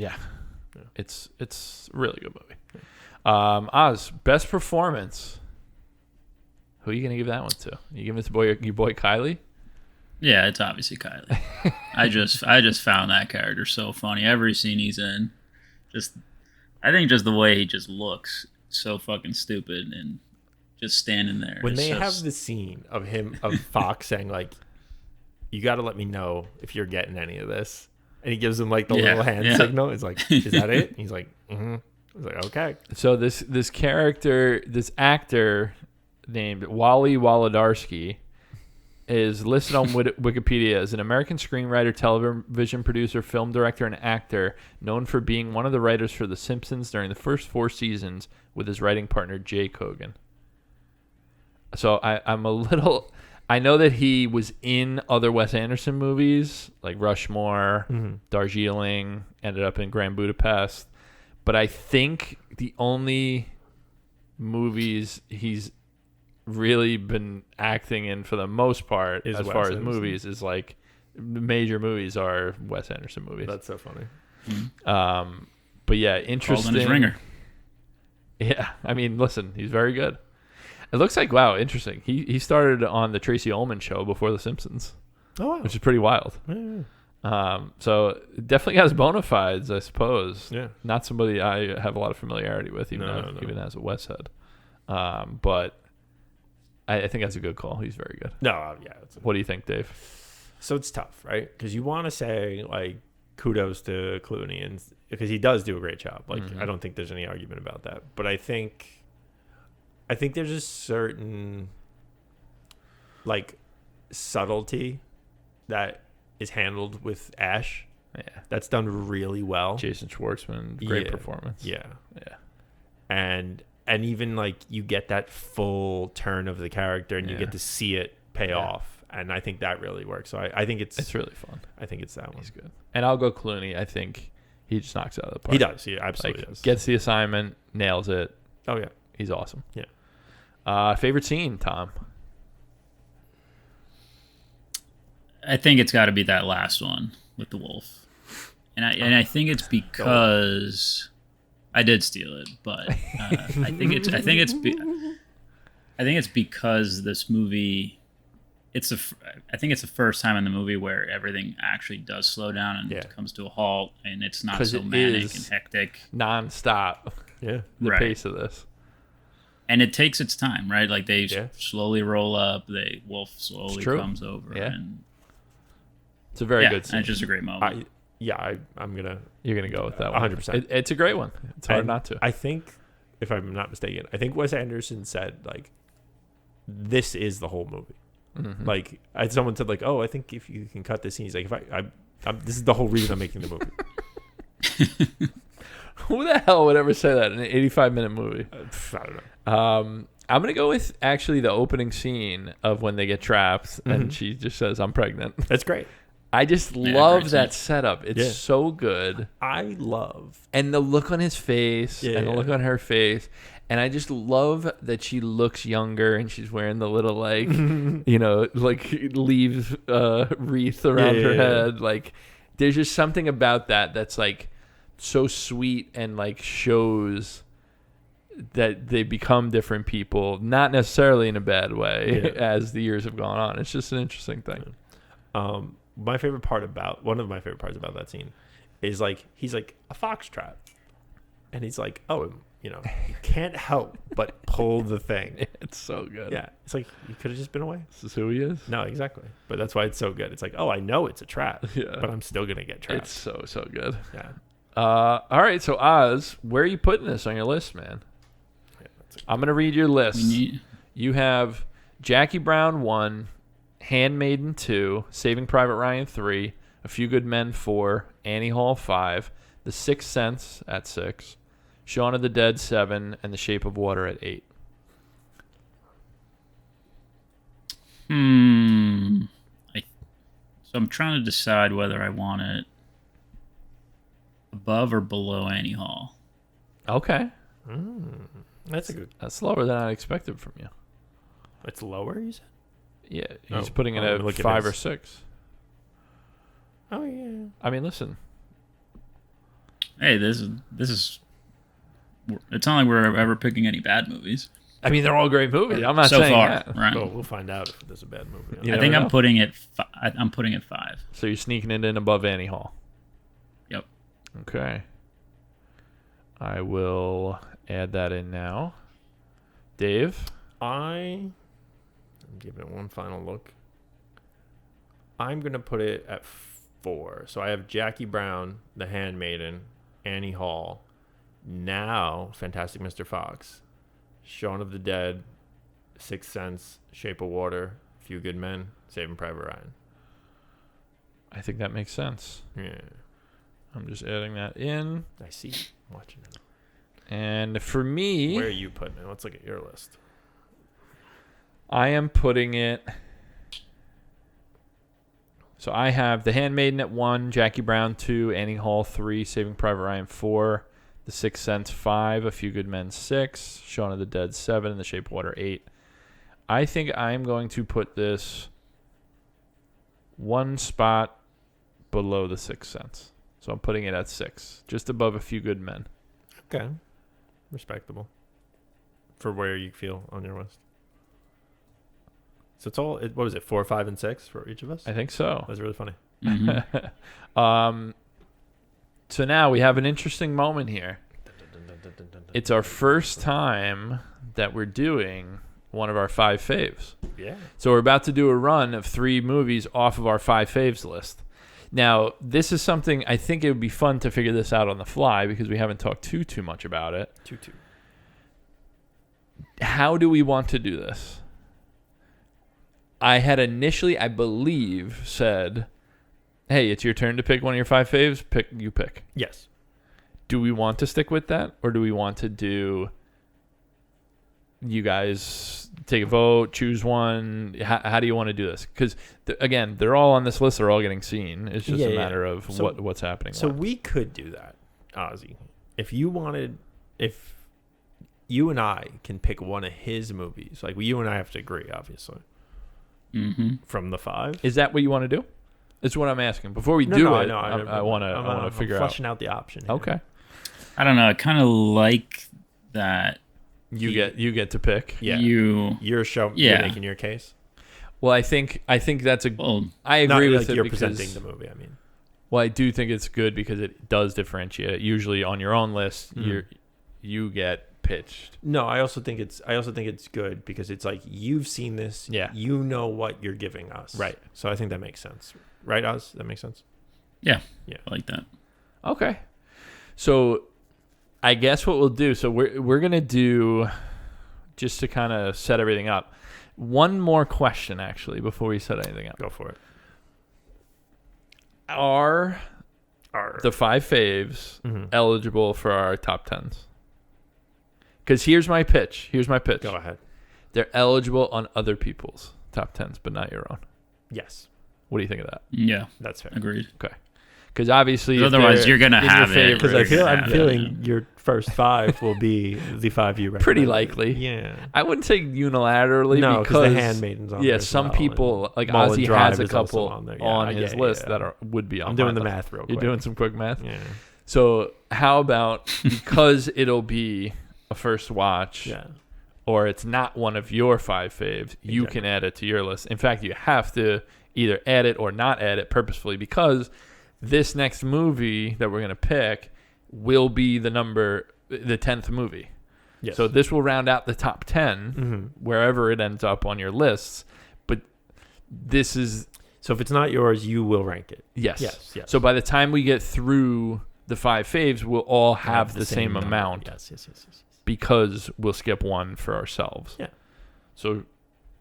It's a really good movie. Oz, best performance. Who are you gonna give that one to? You giving it to your boy Kylie? Yeah, it's obviously Kylie. I just found that character so funny. Every scene he's in, I think just the way he just looks so fucking stupid and just standing there. When they have the scene of Fox saying like, "You got to let me know if you're getting any of this," and he gives him like the little hand signal. It's like, "Is that it?" And he's like, "Mm-hmm." I was like, "Okay." So this character, this actor named Wally Wolodarski, is listed on Wikipedia as an American screenwriter, television producer, film director, and actor known for being one of the writers for The Simpsons during the first 4 seasons with his writing partner, Jay Kogan. So I'm a little... I know that he was in other Wes Anderson movies, like Rushmore, Darjeeling, ended up in Grand Budapest. But I think the only movies he's really been acting in for the most part, as far as movies, is like major movies are Wes Anderson movies. That's so funny. But yeah, interesting. Called in his ringer. Yeah, I mean, listen, he's very good. It looks like, wow, interesting. He started on the Tracy Ullman show before The Simpsons. Oh, wow. Which is pretty wild. Yeah. So definitely got his bona fides, I suppose. Yeah. Not somebody I have a lot of familiarity with, even as a Wes head. But I think that's a good call. He's very good. No, yeah. What do you think, Dave? So it's tough, right? Because you want to say, like, kudos to Clooney, and because he does do a great job. Like, I don't think there's any argument about that. But I think there's a certain, like, subtlety that is handled with Ash. Yeah. That's done really well. Jason Schwartzman, great performance. Yeah. And even, like, you get that full turn of the character, and you get to see it pay off. And I think that really works. So I think it's really fun. I think it's that one. He's good. And I'll go Clooney. I think he just knocks it out of the park. He does. He absolutely does. Gets the assignment, nails it. Oh, yeah. He's awesome. Yeah. Favorite scene, Tom? I think it's got to be that last one with the wolf. And I think it's because I did steal it, but I think it's because this movie, I think it's the first time in the movie where everything actually does slow down and it comes to a halt, and it's not so manic and hectic, nonstop. Yeah, the pace of this, and it takes its time, right? Like they slowly roll up, the wolf slowly comes over, and it's a very good scene. And it's just a great moment. You're gonna go with that one. 100%. It's a great one. It's hard not to. I think, if I'm not mistaken, Wes Anderson said, like, this is the whole movie. Like, someone said, like, oh, I think if you can cut this scene, he's like, this is the whole reason I'm making the movie. Who the hell would ever say that in an 85-minute movie? I don't know. I'm gonna go with actually the opening scene of when they get trapped and she just says, "I'm pregnant." That's great. I just love that setup. It's so good. And the look on his face and the look on her face. And I just love that she looks younger and she's wearing the little, like, like leaves wreath around her head. Like, there's just something about that that's, like, so sweet and, like, shows that they become different people, not necessarily in a bad way as the years have gone on. It's just an interesting thing. One of my favorite parts about that scene is, like, he's like, a foxtrot. And he's like, oh, you can't help but pull the thing. It's so good. Yeah. It's like, you could have just been away. This is who he is? No, exactly. But that's why it's so good. It's like, oh, I know it's a trap, but I'm still going to get trapped. It's so good. Yeah. All right. So, Oz, where are you putting this on your list, man? I'm going to read your list. You have Jackie Brown 1, Handmaiden 2, Saving Private Ryan 3, A Few Good Men 4, Annie Hall 5, The Sixth Sense at 6, Shaun of the Dead 7, and The Shape of Water at 8. So I'm trying to decide whether I want it above or below Annie Hall. Okay. That's lower than I expected from you. It's lower, you said? Yeah, he's putting it at 5 or 6. Oh, yeah. I mean, listen. Hey, this is. It's not like we're ever picking any bad movies. I mean, they're all great movies. I'm not saying that. Right? Well, we'll find out if there's a bad movie. I think I'm putting it. I'm putting it 5. So you're sneaking it in above Annie Hall. Yep. Okay. I will add that in now. Dave? I'm giving it one final look. I'm going to put it at 4. So I have Jackie Brown, The Handmaiden, Annie Hall, now Fantastic Mr. Fox, Shaun of the Dead, Sixth Sense, Shape of Water, Few Good Men, Saving Private Ryan. I think that makes sense. Yeah. I'm just adding that in. I see. I'm watching it. And for me... Where are you putting it? Let's look at your list. I am putting it... So I have The Handmaiden at 1, Jackie Brown 2, Annie Hall 3, Saving Private Ryan 4, The Sixth Sense 5, A Few Good Men 6, Shaun of the Dead 7, and The Shape of Water 8. I think I'm going to put this one spot below The Sixth Sense. So I'm putting it at 6, just above A Few Good Men. Okay. Respectable. For where you feel on your list. So it's all, what was it, 4, 5, and 6 for each of us? I think so. That's really funny. Mm-hmm. So now we have an interesting moment here. It's our first time that we're doing one of our 5 faves. Yeah. So we're about to do a run of 3 movies off of our 5 faves list. Now, this is something I think it would be fun to figure this out on the fly because we haven't talked too much about it. Too. How do we want to do this? I had initially, I believe, said, hey, it's your turn to pick one of your 5 faves. You pick. Yes. Do we want to stick with that? Or do we want to do, you guys take a vote, choose one? How do you want to do this? Because, again, they're all on this list. They're all getting seen. It's just a matter of what's happening. So we could do that, Ozzy. If you wanted, if you and I can pick one of his movies, like you and I have to agree, obviously. Mm-hmm. From the 5. Is that what you want to do? That's what I'm asking. Before we I want to figure out. Fleshing out the option here. Okay. I don't know. I kind of like that. You get to pick. Yeah. You're making your case. Well, I think that's a. Well, I agree with it. You're because, presenting the movie. I mean. Well, I do think it's good because it does differentiate it. Usually on your own list, you get pitched. No, I also think it's good because it's like you've seen this. Yeah. You know what you're giving us. Right. So I think that makes sense. Right, Oz? That makes sense? Yeah. Yeah. I like that. Okay. So I guess what we'll do, so we're going to do, just to kind of set everything up, one more question actually before we set anything up. Go for it. Are the 5 faves eligible for our top 10s? Because here's my pitch. Go ahead. They're eligible on other people's top 10s, but not your own. Yes. What do you think of that? Yeah. That's fair. Agreed. Okay. Because obviously, otherwise you're gonna have it. Because I'm feeling your first 5 will be the 5 you recommend. Pretty likely. Yeah. I wouldn't say unilaterally. No, because the Handmaiden's on there. Yeah, some people like Mulholland Ozzy Drive has a is also couple on his list that would be on. I'm doing the list. math real quick. You're doing some quick math. Yeah. So how about, because it'll be a first watch, or it's not one of your 5 faves, you can add it to your list. In fact, you have to either add it or not add it purposefully, because this next movie that we're going to pick will be the 10th movie. Yes. So this will round out the top 10 wherever it ends up on your lists. But this is... So if it's not yours, you will rank it. Yes. So by the time we get through the 5 faves, we'll all have the same amount. Yes. Because we'll skip one for ourselves. Yeah. So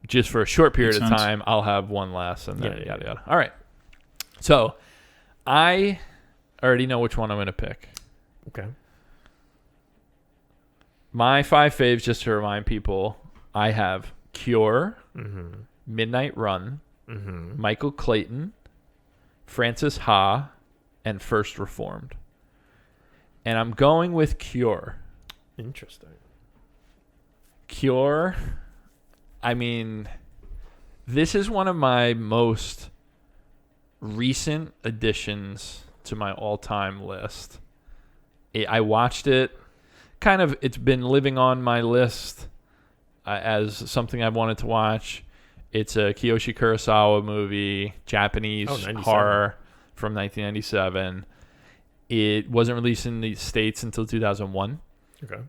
just for a short period of time, I'll have one less, and then yada yada. All right. So I already know which one I'm going to pick. Okay. My 5 faves, just to remind people, I have Cure, Midnight Run, Michael Clayton, Francis Ha, and First Reformed. And I'm going with Cure. Interesting. Cure, I mean, this is one of my most recent additions to my all-time list. I watched it. It's been living on my list as something I've wanted to watch. It's a Kiyoshi Kurosawa movie, Japanese horror from 1997. It wasn't released in the States until 2001. Okay.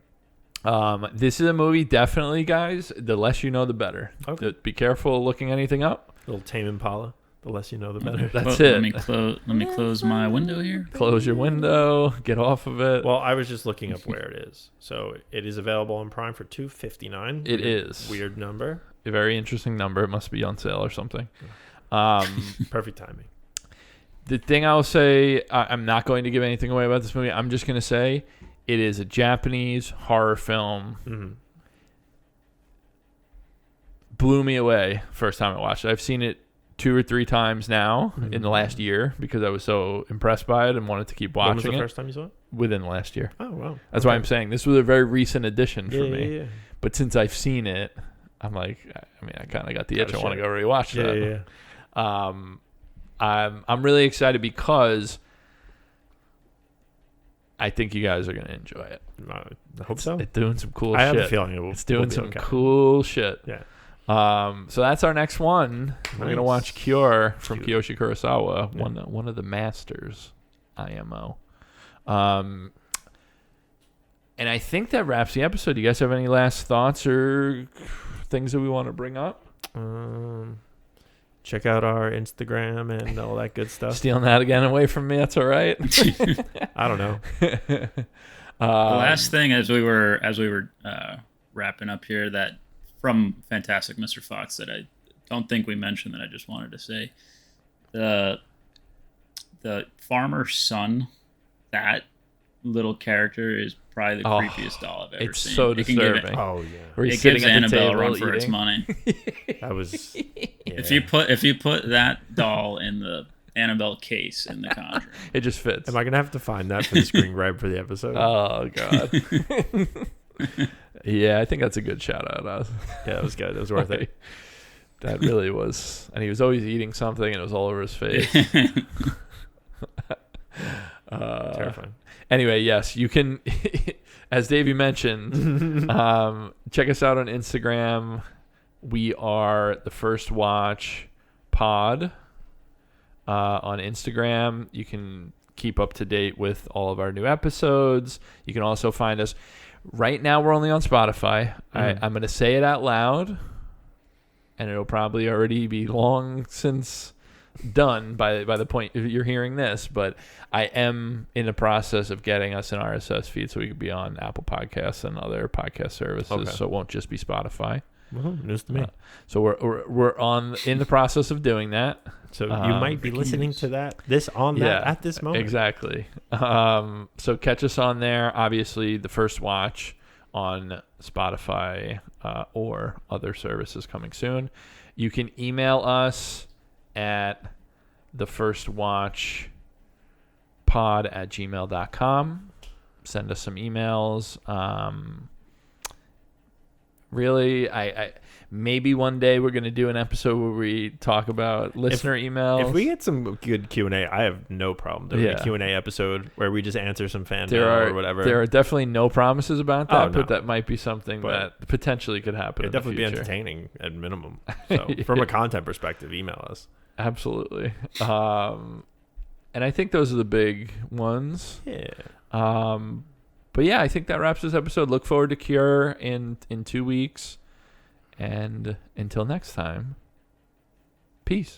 This is a movie, definitely, guys. The less you know, the better. Okay. Be careful looking anything up. Little Tame Impala. The less you know, the better. That's it. Let me close my window here. Close your window. Get off of it. Well, I was just looking up where it is. So it is available on Prime for $2.59. It is. Weird number. A very interesting number. It must be on sale or something. Perfect timing. The thing I'll say, I'm not going to give anything away about this movie. I'm just going to say it is a Japanese horror film. Mm-hmm. Blew me away first time I watched it. I've seen it 2 or 3 times now in the last year because I was so impressed by it and wanted to keep watching it. When was the first time you saw it? Within the last year. Oh, wow. That's why I'm saying this was a very recent addition for me. Yeah. But since I've seen it, I'm like, I kind of got the itch. I want to go rewatch that. Yeah. I'm really excited because I think you guys are going to enjoy it. I hope so. It's doing some cool shit. I have a feeling it's doing some cool shit. Yeah. So that's our next one. We're going to watch Cure from Kiyoshi Kurosawa, one of the masters, IMO. And I think that wraps the episode. Do you guys have any last thoughts or things that we want to bring up? Check out our Instagram and all that good stuff. Stealing that again away from me, that's all right. I don't know. The last thing as we were wrapping up here, that from Fantastic Mr. Fox that I don't think we mentioned that I just wanted to say, the farmer's son, that little character is probably the creepiest doll I've ever seen. It's so disturbing. It gives Annabelle a run for its money. That was. Yeah. If you put that doll in the Annabelle case in The Conjuring, it just fits. Am I gonna have to find that for the screen grab for the episode? Oh god. Yeah, I think that's a good shout out. Yeah, it was good. It was worth it. That really was. And he was always eating something, and it was all over his face. Terrifying. Anyway, yes, you can, as Davey mentioned, check us out on Instagram. We are The First Watch Pod on Instagram. You can keep up to date with all of our new episodes. You can also find us. Right now, we're only on Spotify. I'm going to say it out loud, and it'll probably already be long since done by the point you're hearing this, but I am in the process of getting us an RSS feed so we could be on Apple Podcasts and other podcast services, so it won't just be Spotify. News to me. So we're in the process of doing that. So you might be listening to that at this moment. Exactly. So catch us on there. Obviously, The First Watch on Spotify or other services coming soon. You can email us at thefirstwatchpod@gmail.com. Send us some emails. Really, I maybe one day we're going to do an episode where we talk about listener emails. If we get some good Q&A, I have no problem doing a Q&A episode where we just answer some fan mail or whatever. There are definitely no promises about that, but that might be something that potentially could happen in the future. It'd definitely be entertaining at minimum. So from a content perspective, email us. Absolutely. And I think those are the big ones. Yeah. But yeah, I think that wraps this episode. Look forward to Cure in 2 weeks. And until next time, peace.